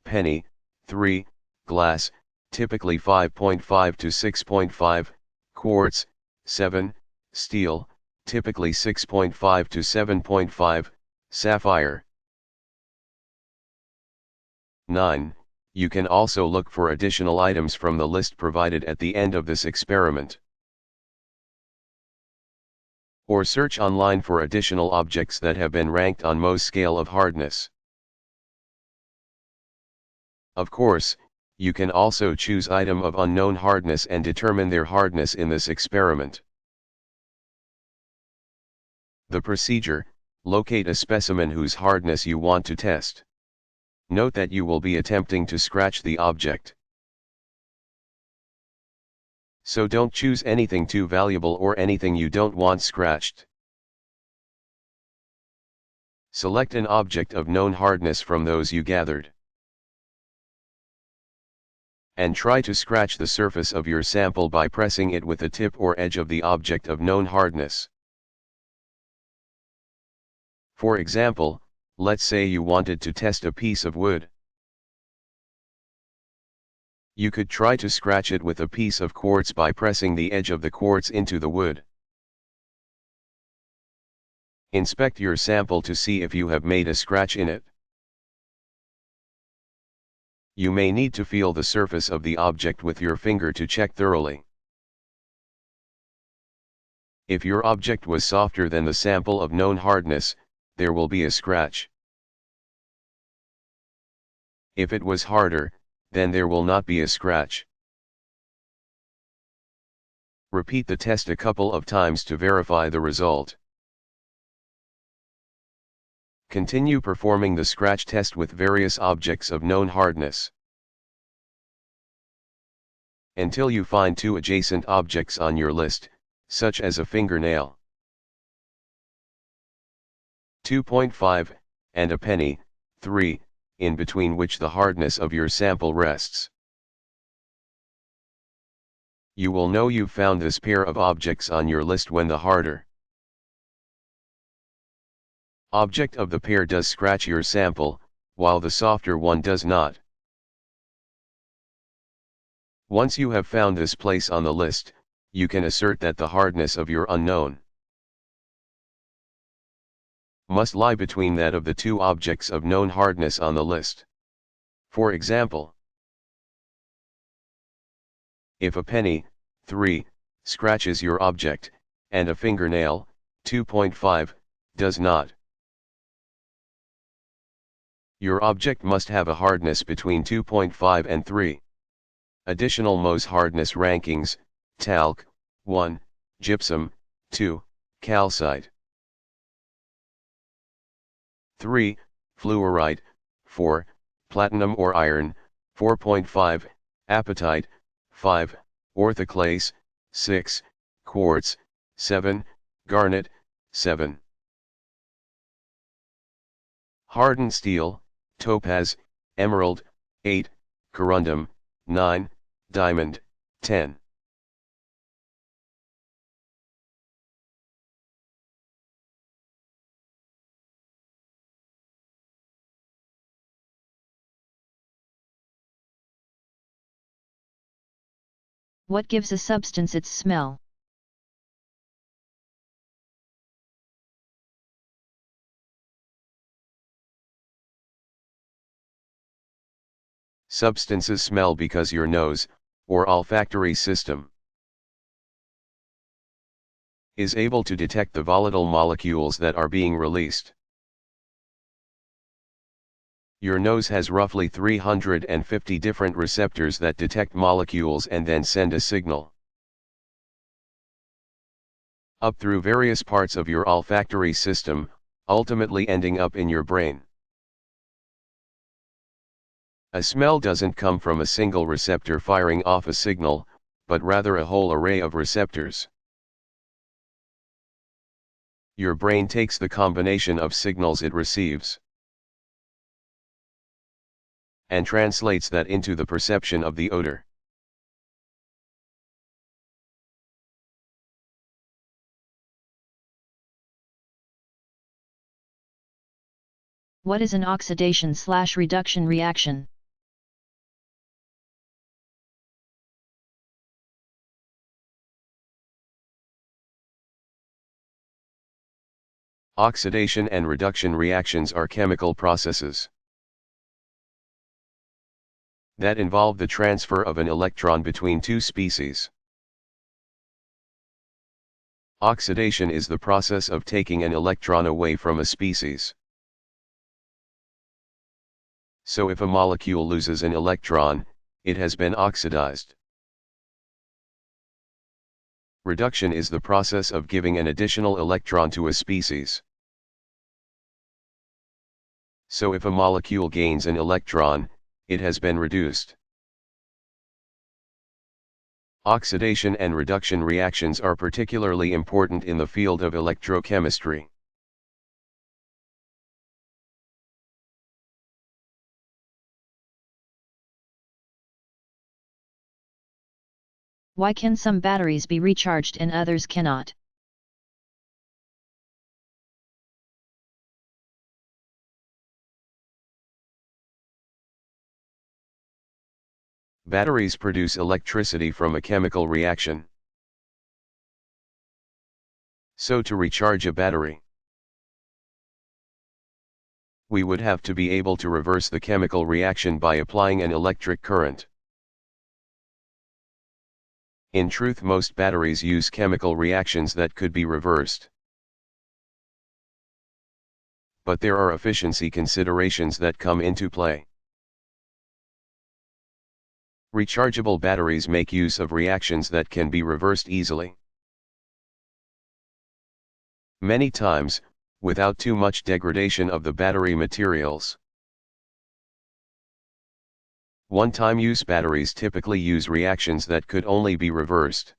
penny, 3, glass, typically 5.5 to 6.5, quartz, 7, steel, typically 6.5 to 7.5, sapphire. 9. You can also look for additional items from the list provided at the end of this experiment. Or search online for additional objects that have been ranked on Mohs scale of hardness. Of course, you can also choose item of unknown hardness and determine their hardness in this experiment. The procedure: locate a specimen whose hardness you want to test. Note that you will be attempting to scratch the object. So don't choose anything too valuable or anything you don't want scratched. Select an object of known hardness from those you gathered, and try to scratch the surface of your sample by pressing it with the tip or edge of the object of known hardness. For example, let's say you wanted to test a piece of wood. You could try to scratch it with a piece of quartz by pressing the edge of the quartz into the wood. Inspect your sample to see if you have made a scratch in it. You may need to feel the surface of the object with your finger to check thoroughly. If your object was softer than the sample of known hardness, there will be a scratch. If it was harder, then there will not be a scratch. Repeat the test a couple of times to verify the result. Continue performing the scratch test with various objects of known hardness, until you find two adjacent objects on your list, such as a fingernail, 2.5, and a penny, 3, in between which the hardness of your sample rests. You will know you've found this pair of objects on your list when the harder object of the pair does scratch your sample, while the softer one does not. Once you have found this place on the list, you can assert that the hardness of your unknown must lie between that of the two objects of known hardness on the list. For example, if a penny, 3, scratches your object, and a fingernail, 2.5, does not, your object must have a hardness between 2.5 and 3. Additional Mohs hardness rankings: talc, 1, gypsum, 2, calcite, 3, fluorite, 4, platinum or iron, 4.5, apatite, 5, orthoclase, 6, quartz, 7, garnet, 7. Hardened steel: topaz, emerald, 8, corundum, 9, diamond, 10. What gives a substance its smell? Substances smell because your nose, or olfactory system, is able to detect the volatile molecules that are being released. Your nose has roughly 350 different receptors that detect molecules and then send a signal up through various parts of your olfactory system, ultimately ending up in your brain. A smell doesn't come from a single receptor firing off a signal, but rather a whole array of receptors. Your brain takes the combination of signals it receives and translates that into the perception of the odor. What is an oxidation/reduction reaction? Oxidation and reduction reactions are chemical processes that involve the transfer of an electron between two species. Oxidation is the process of taking an electron away from a species. So if a molecule loses an electron, it has been oxidized. Reduction is the process of giving an additional electron to a species. So if a molecule gains an electron, it has been reduced. Oxidation and reduction reactions are particularly important in the field of electrochemistry. Why can some batteries be recharged and others cannot? Batteries produce electricity from a chemical reaction. So to recharge a battery, we would have to be able to reverse the chemical reaction by applying an electric current. In truth, most batteries use chemical reactions that could be reversed. But there are efficiency considerations that come into play. Rechargeable batteries make use of reactions that can be reversed easily. Many times, without too much degradation of the battery materials. One-time use batteries typically use reactions that could only be reversed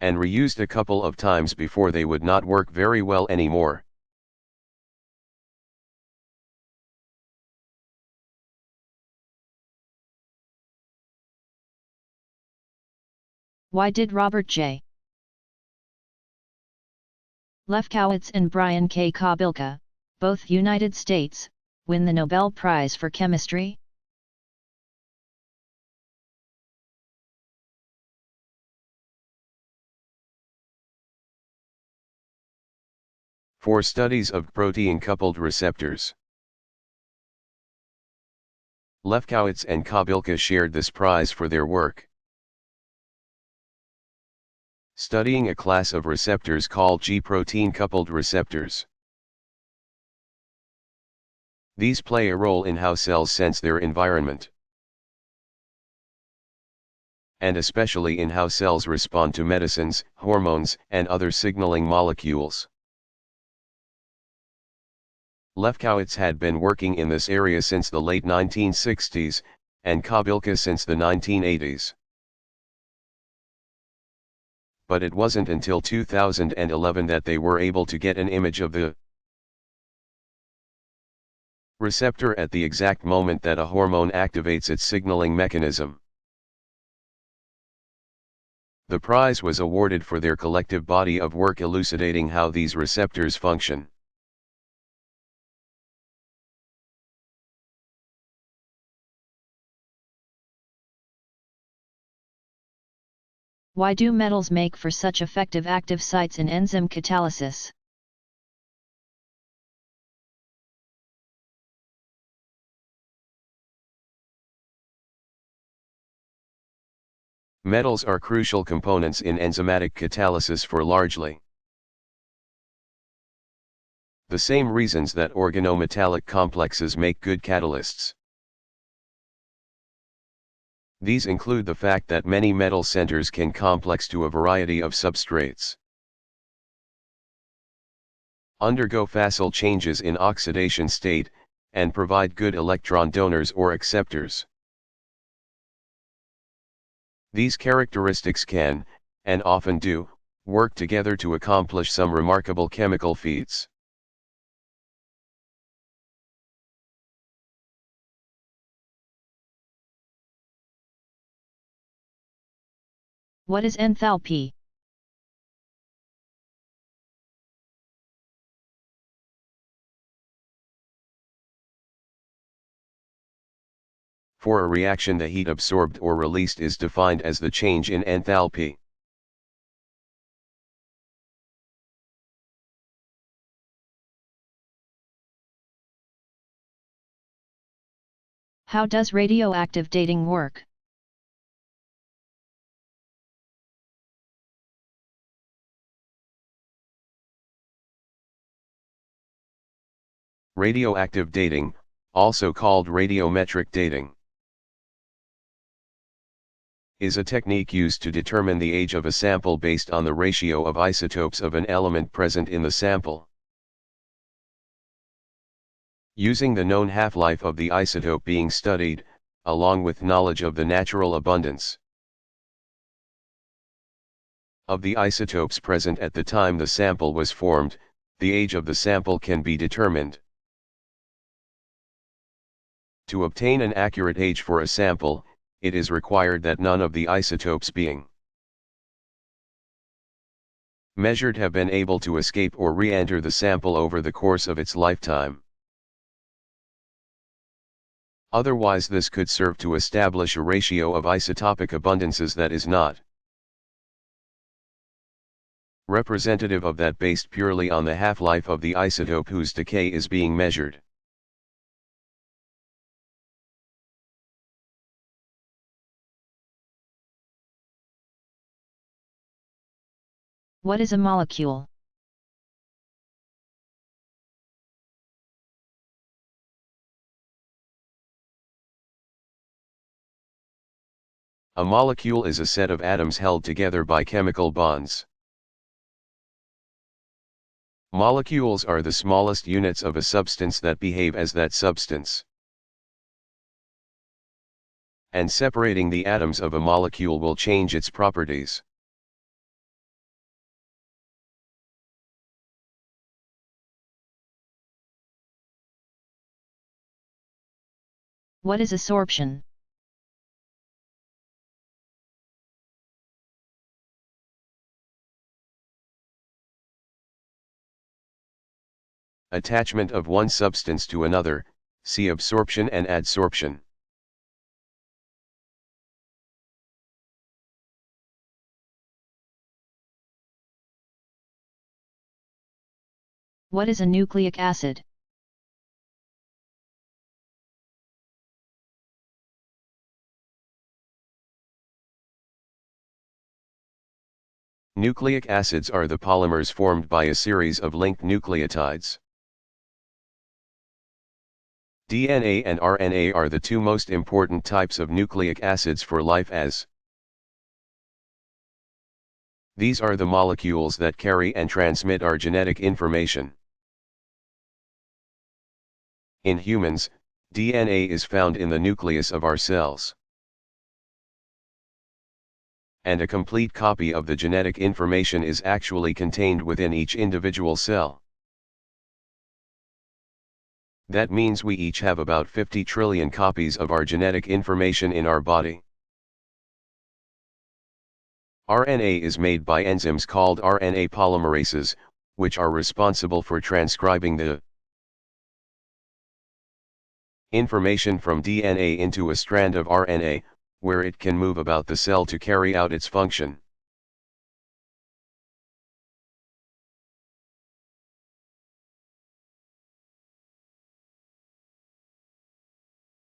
and reused a couple of times before they would not work very well anymore. Why did Robert J. Lefkowitz and Brian K. Kobilka, both United States, win the Nobel Prize for Chemistry? For studies of protein-coupled receptors. Lefkowitz and Kobilka shared this prize for their work studying a class of receptors called G-protein-coupled receptors. These play a role in how cells sense their environment, and especially in how cells respond to medicines, hormones, and other signaling molecules. Lefkowitz had been working in this area since the late 1960s, and Kobilka since the 1980s. But it wasn't until 2011 that they were able to get an image of the receptor at the exact moment that a hormone activates its signaling mechanism. The prize was awarded for their collective body of work elucidating how these receptors function. Why do metals make for such effective active sites in enzyme catalysis? Metals are crucial components in enzymatic catalysis for largely the same reasons that organometallic complexes make good catalysts. These include the fact that many metal centers can complex to a variety of substrates, undergo facile changes in oxidation state, and provide good electron donors or acceptors. These characteristics can, and often do, work together to accomplish some remarkable chemical feats. What is enthalpy? For a reaction, the heat absorbed or released is defined as the change in enthalpy. How does radioactive dating work? Radioactive dating, also called radiometric dating, is a technique used to determine the age of a sample based on the ratio of isotopes of an element present in the sample. Using the known half-life of the isotope being studied, along with knowledge of the natural abundance of the isotopes present at the time the sample was formed, the age of the sample can be determined. To obtain an accurate age for a sample, it is required that none of the isotopes being measured have been able to escape or re-enter the sample over the course of its lifetime. Otherwise, this could serve to establish a ratio of isotopic abundances that is not representative of that based purely on the half-life of the isotope whose decay is being measured. What is a molecule? A molecule is a set of atoms held together by chemical bonds. Molecules are the smallest units of a substance that behave as that substance. And separating the atoms of a molecule will change its properties. What is absorption? Attachment of one substance to another, see absorption and adsorption. What is a nucleic acid? Nucleic acids are the polymers formed by a series of linked nucleotides. DNA and RNA are the two most important types of nucleic acids for life, as these are the molecules that carry and transmit our genetic information. In humans, DNA is found in the nucleus of our cells. And a complete copy of the genetic information is actually contained within each individual cell. That means we each have about 50 trillion copies of our genetic information in our body. RNA is made by enzymes called RNA polymerases, which are responsible for transcribing the information from DNA into a strand of RNA, where it can move about the cell to carry out its function.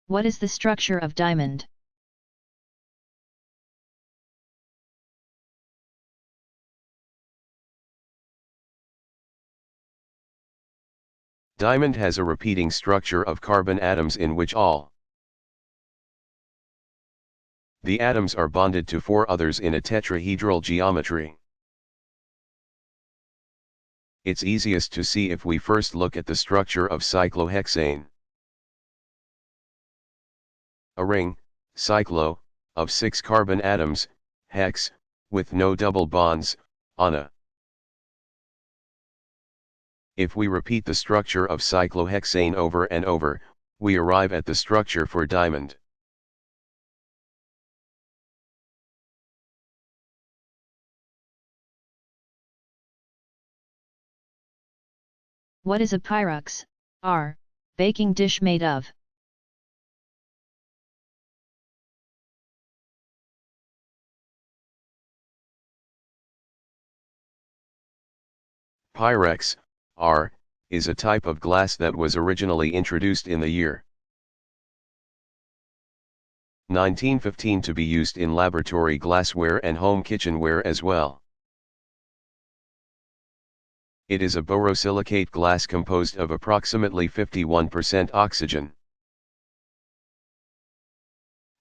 What is the structure of diamond? Diamond has a repeating structure of carbon atoms in which all the atoms are bonded to 4 others in a tetrahedral geometry. It's easiest to see if we first look at the structure of cyclohexane. A ring, cyclo, of 6 carbon atoms, hex, with no double bonds, ana. If we repeat the structure of cyclohexane over and over, we arrive at the structure for diamond. What is a Pyrex, R, baking dish made of? Pyrex, R, is a type of glass that was originally introduced in the year 1915 to be used in laboratory glassware and home kitchenware as well. It is a borosilicate glass composed of approximately 51% oxygen,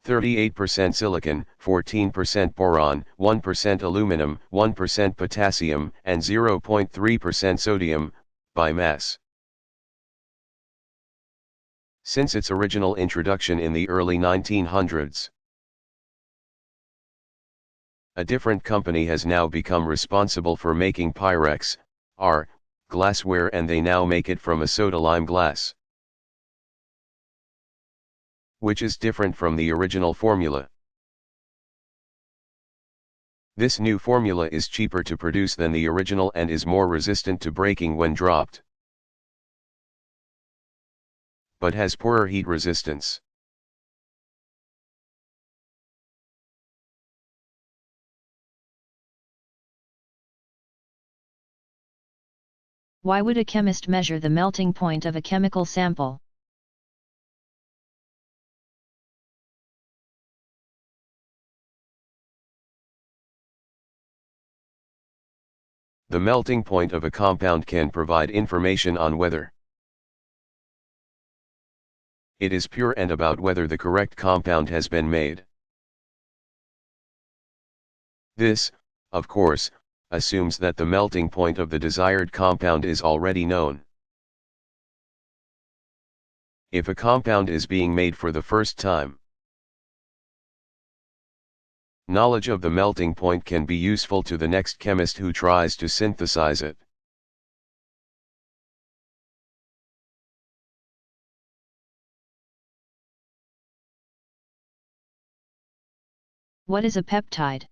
38% silicon, 14% boron, 1% aluminum, 1% potassium, and 0.3% sodium, by mass. Since its original introduction in the early 1900s, a different company has now become responsible for making Pyrex, R, glassware, and they now make it from a soda-lime glass, which is different from the original formula. This new formula is cheaper to produce than the original and is more resistant to breaking when dropped, but has poorer heat resistance. Why would a chemist measure the melting point of a chemical sample? The melting point of a compound can provide information on whether it is pure and about whether the correct compound has been made. This, of course, assumes that the melting point of the desired compound is already known. If a compound is being made for the first time, knowledge of the melting point can be useful to the next chemist who tries to synthesize it. What is a peptide?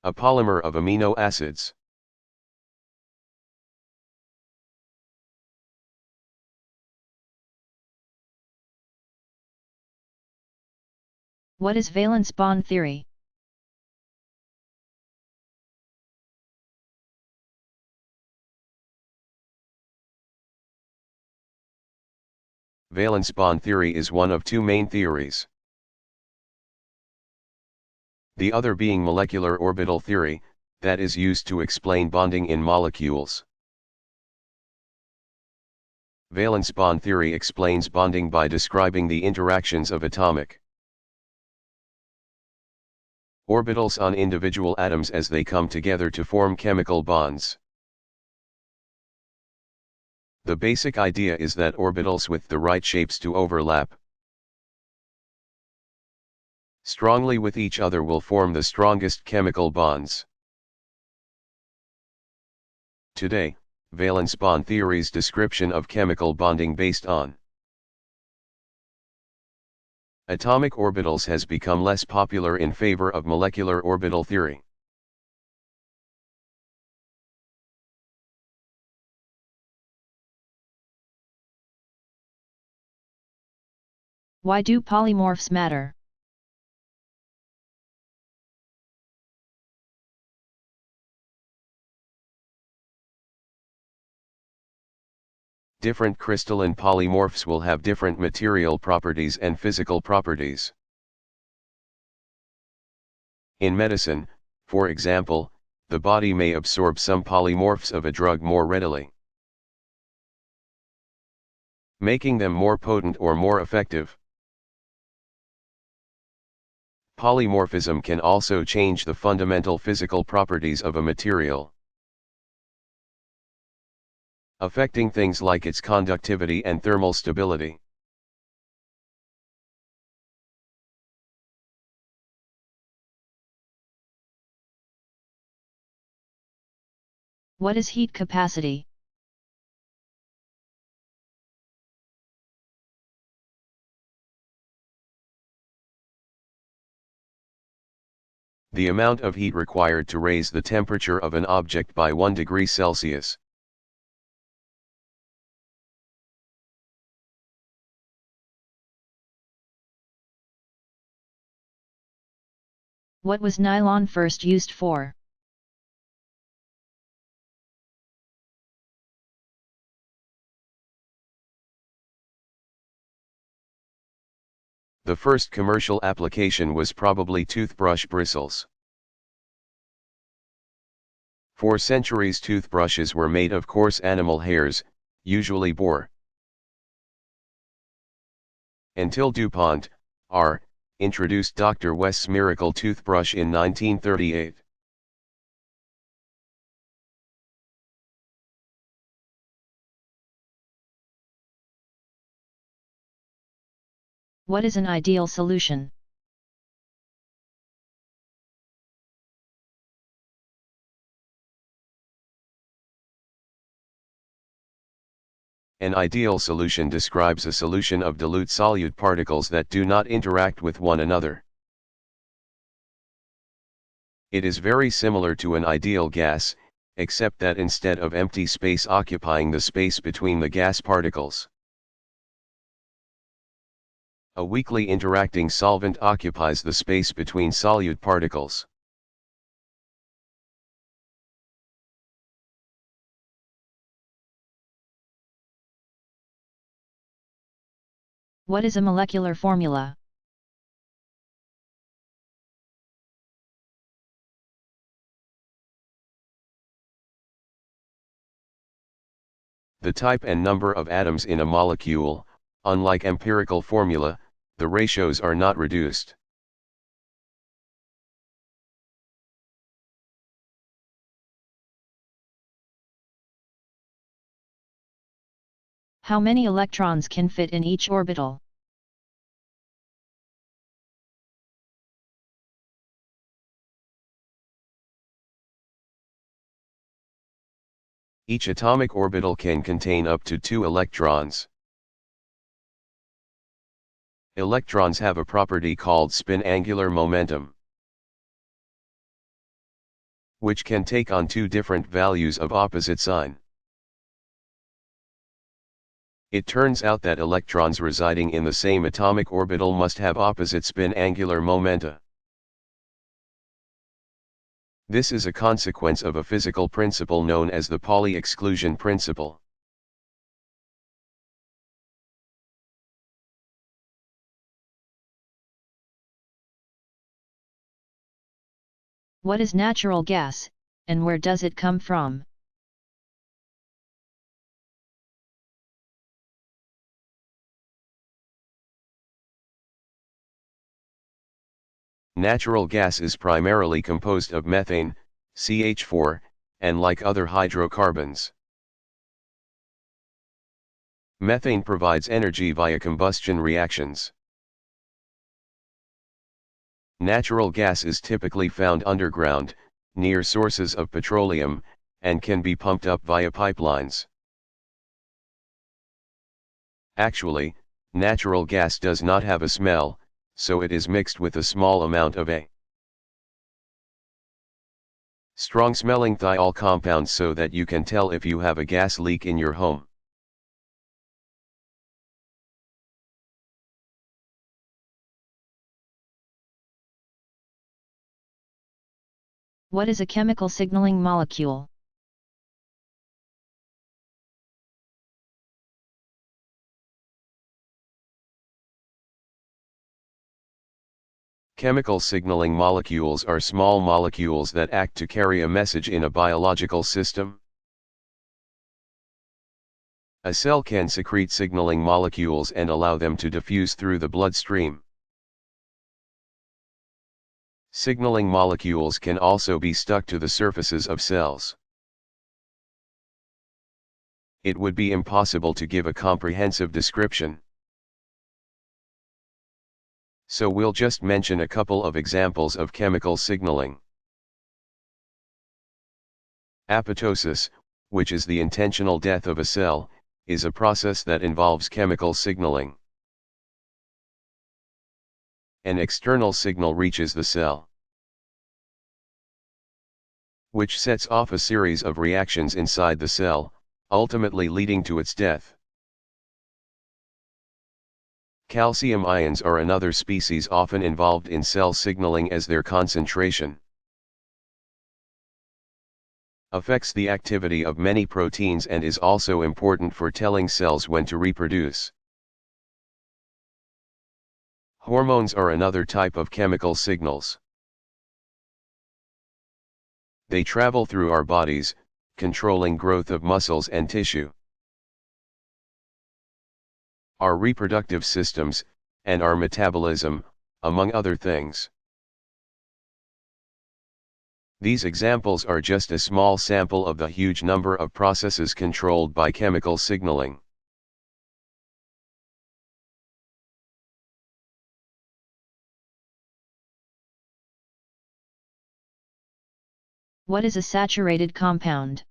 A polymer of amino acids. What is valence bond theory? Valence bond theory is one of 2 main theories, the other being molecular orbital theory, that is used to explain bonding in molecules. Valence bond theory explains bonding by describing the interactions of atomic orbitals on individual atoms as they come together to form chemical bonds. The basic idea is that orbitals with the right shapes to overlap strongly with each other will form the strongest chemical bonds. Today, valence bond theory's description of chemical bonding based on atomic orbitals has become less popular in favor of molecular orbital theory. Why do polymorphs matter? Different crystalline polymorphs will have different material properties and physical properties. In medicine, for example, the body may absorb some polymorphs of a drug more readily, making them more potent or more effective. Polymorphism can also change the fundamental physical properties of a material, affecting things like its conductivity and thermal stability. What is heat capacity? The amount of heat required to raise the temperature of an object by 1 degree Celsius. What was nylon first used for? The first commercial application was probably toothbrush bristles. For centuries toothbrushes were made of coarse animal hairs, usually boar. Until DuPont, R., introduced Dr. West's miracle toothbrush in 1938. What is an ideal solution? An ideal solution describes a solution of dilute solute particles that do not interact with one another. It is very similar to an ideal gas, except that instead of empty space occupying the space between the gas particles, a weakly interacting solvent occupies the space between solute particles. What is a molecular formula? The type and number of atoms in a molecule, unlike empirical formula, the ratios are not reduced. How many electrons can fit in each orbital? Each atomic orbital can contain up to 2 electrons. Electrons have a property called spin angular momentum, which can take on 2 different values of opposite sign. It turns out that electrons residing in the same atomic orbital must have opposite spin angular momenta. This is a consequence of a physical principle known as the Pauli exclusion principle. What is natural gas, and where does it come from? Natural gas is primarily composed of methane, CH4, and like other hydrocarbons. Methane provides energy via combustion reactions. Natural gas is typically found underground, near sources of petroleum, and can be pumped up via pipelines. Actually, natural gas does not have a smell, so it is mixed with a small amount of a strong-smelling thiol compound so that you can tell if you have a gas leak in your home. What is a chemical signaling molecule? Chemical signaling molecules are small molecules that act to carry a message in a biological system. A cell can secrete signaling molecules and allow them to diffuse through the bloodstream. Signaling molecules can also be stuck to the surfaces of cells. It would be impossible to give a comprehensive description. So we'll just mention a couple of examples of chemical signaling. Apoptosis, which is the intentional death of a cell, is a process that involves chemical signaling. An external signal reaches the cell, which sets off a series of reactions inside the cell, ultimately leading to its death. Calcium ions are another species often involved in cell signaling, as their concentration affects the activity of many proteins and is also important for telling cells when to reproduce. Hormones are another type of chemical signals. They travel through our bodies, controlling growth of muscles and tissue, our reproductive systems, and our metabolism, among other things. These examples are just a small sample of the huge number of processes controlled by chemical signaling. What is a saturated compound?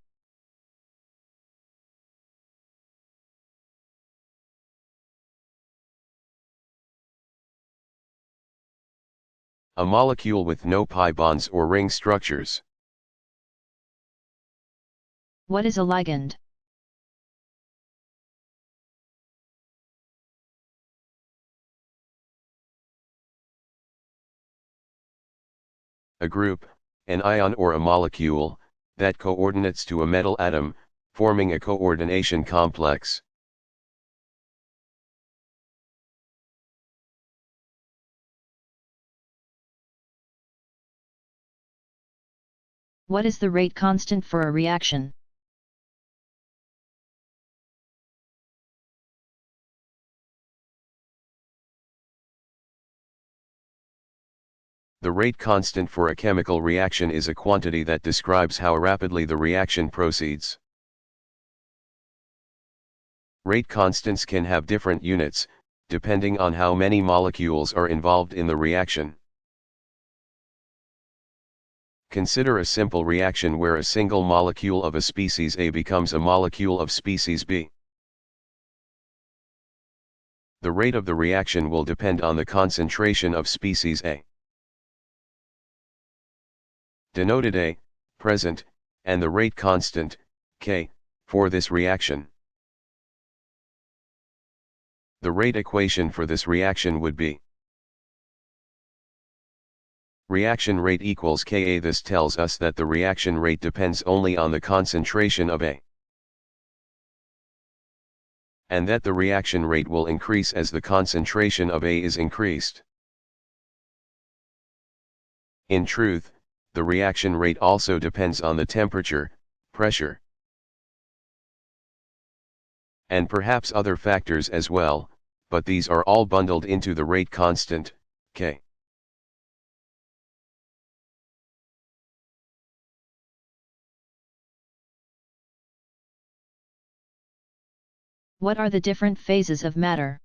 A molecule with no pi bonds or ring structures. What is a ligand? A group, an ion or a molecule, that coordinates to a metal atom, forming a coordination complex. What is the rate constant for a reaction? The rate constant for a chemical reaction is a quantity that describes how rapidly the reaction proceeds. Rate constants can have different units, depending on how many molecules are involved in the reaction. Consider a simple reaction where a single molecule of a species A becomes a molecule of species B. The rate of the reaction will depend on the concentration of species A, denoted A, present, and the rate constant, K, for this reaction. The rate equation for this reaction would be reaction rate equals Ka. This tells us that the reaction rate depends only on the concentration of A, and that the reaction rate will increase as the concentration of A is increased. In truth, the reaction rate also depends on the temperature, pressure, and perhaps other factors as well, but these are all bundled into the rate constant, K. What are the different phases of matter?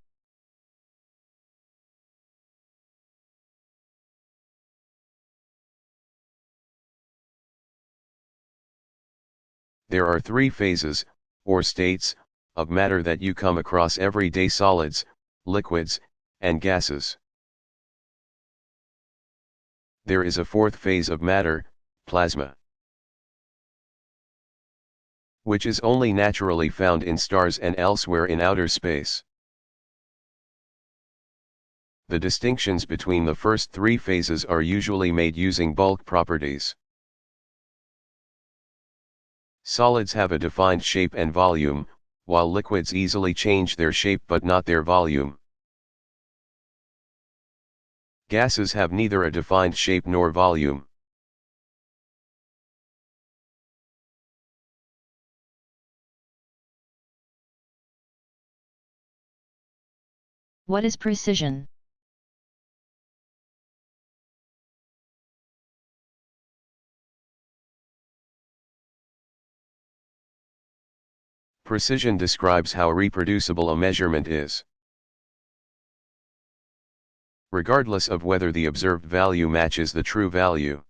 There are three phases, or states, of matter that you come across every day: solids, liquids, and gases. There is a fourth phase of matter, plasma, which is only naturally found in stars and elsewhere in outer space. The distinctions between the first three phases are usually made using bulk properties. Solids have a defined shape and volume, while liquids easily change their shape but not their volume. Gases have neither a defined shape nor volume. What is precision? Precision describes how reproducible a measurement is. Regardless of whether the observed value matches the true value.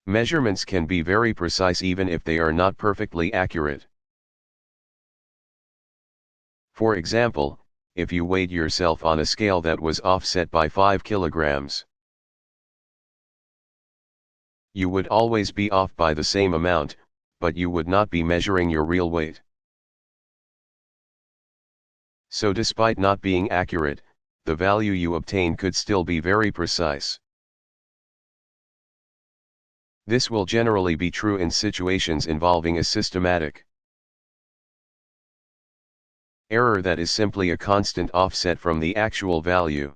Measurements can be very precise even if they are not perfectly accurate. For example, if you weighed yourself on a scale that was offset by 5 kilograms, you would always be off by the same amount, but you would not be measuring your real weight. So despite not being accurate, the value you obtain could still be very precise. This will generally be true in situations involving a systematic error that is simply a constant offset from the actual value.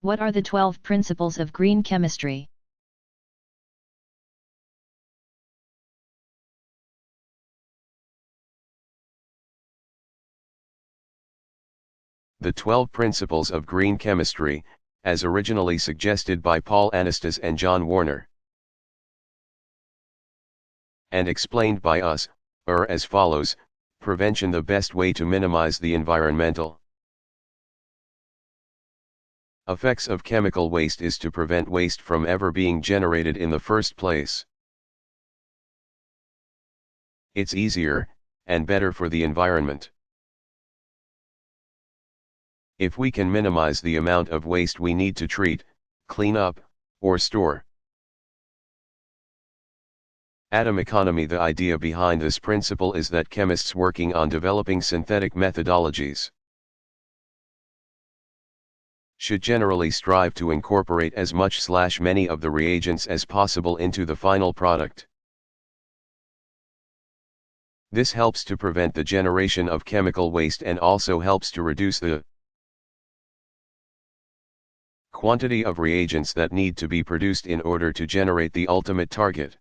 What are the 12 principles of green chemistry? The 12 Principles of Green Chemistry, as originally suggested by Paul Anastas and John Warner, and explained by us, are as follows: prevention. The best way to minimize the environmental effects of chemical waste is to prevent waste from ever being generated in the first place. It's easier, and better for the environment. If we can minimize the amount of waste we need to treat, clean up, or store. Atom economy. The idea behind this principle is that chemists working on developing synthetic methodologies should generally strive to incorporate as much/many of the reagents as possible into the final product. This helps to prevent the generation of chemical waste and also helps to reduce the quantity of reagents that need to be produced in order to generate the ultimate target.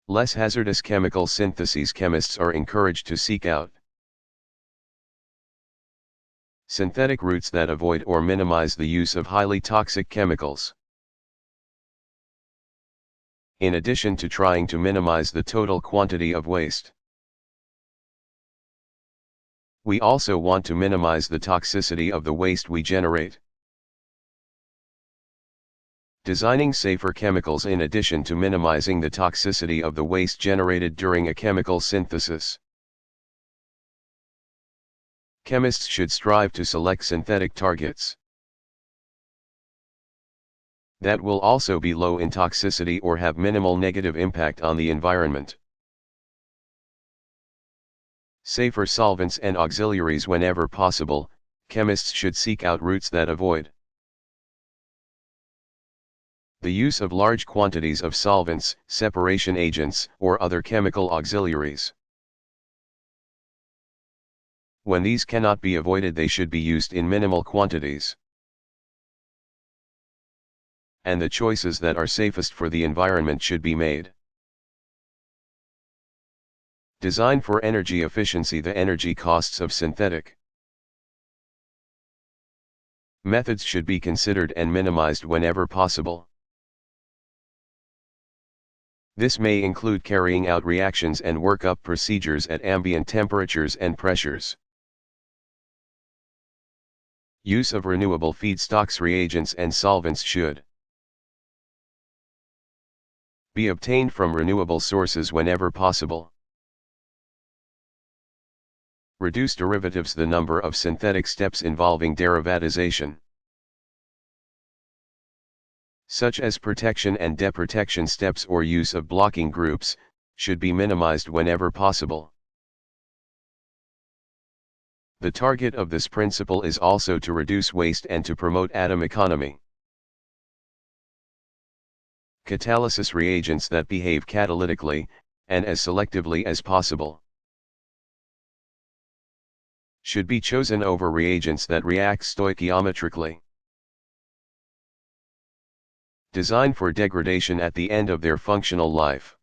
Less hazardous chemical syntheses. Chemists are encouraged to seek out synthetic routes that avoid or minimize the use of highly toxic chemicals. In addition to trying to minimize the total quantity of waste, we also want to minimize the toxicity of the waste we generate. Designing safer chemicals. In addition to minimizing the toxicity of the waste generated during a chemical synthesis, chemists should strive to select synthetic targets that will also be low in toxicity or have minimal negative impact on the environment. Safer solvents and auxiliaries. Whenever possible, chemists should seek out routes that avoid the use of large quantities of solvents, separation agents, or other chemical auxiliaries. When these cannot be avoided, they should be used in minimal quantities. And the choices that are safest for the environment should be made. Design for energy efficiency. The energy costs of synthetic methods should be considered and minimized whenever possible. This may include carrying out reactions and workup procedures at ambient temperatures and pressures. Use of renewable feedstocks. Reagents and solvents should be obtained from renewable sources whenever possible. Reduce derivatives. The number of synthetic steps involving derivatization, such as protection and deprotection steps or use of blocking groups, should be minimized whenever possible. The target of this principle is also to reduce waste and to promote atom economy. Catalysis reagents that behave catalytically, and as selectively as possible, should be chosen over reagents that react stoichiometrically. Designed for degradation at the end of their functional life.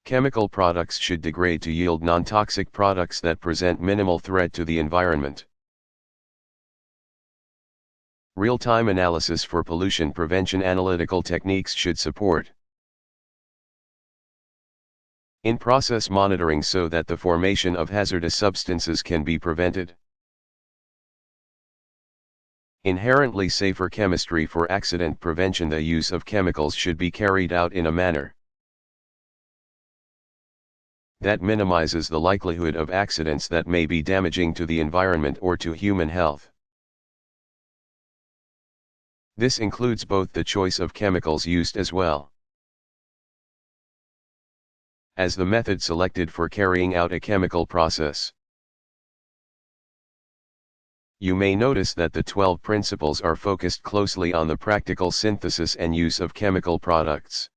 Chemical products should degrade to yield non-toxic products that present minimal threat to the environment. Real-time analysis for pollution prevention analytical techniques should support in-process monitoring so that the formation of hazardous substances can be prevented. Inherently safer chemistry for accident prevention. The use of chemicals should be carried out in a manner that minimizes the likelihood of accidents that may be damaging to the environment or to human health. This includes both the choice of chemicals used as well as the method selected for carrying out a chemical process. You may notice that the 12 principles are focused closely on the practical synthesis and use of chemical products,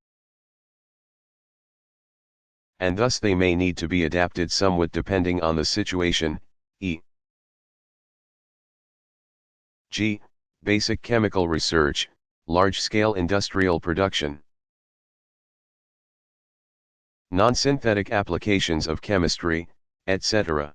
and thus they may need to be adapted somewhat depending on the situation, e.g., basic chemical research, large-scale industrial production, non-synthetic applications of chemistry, etc.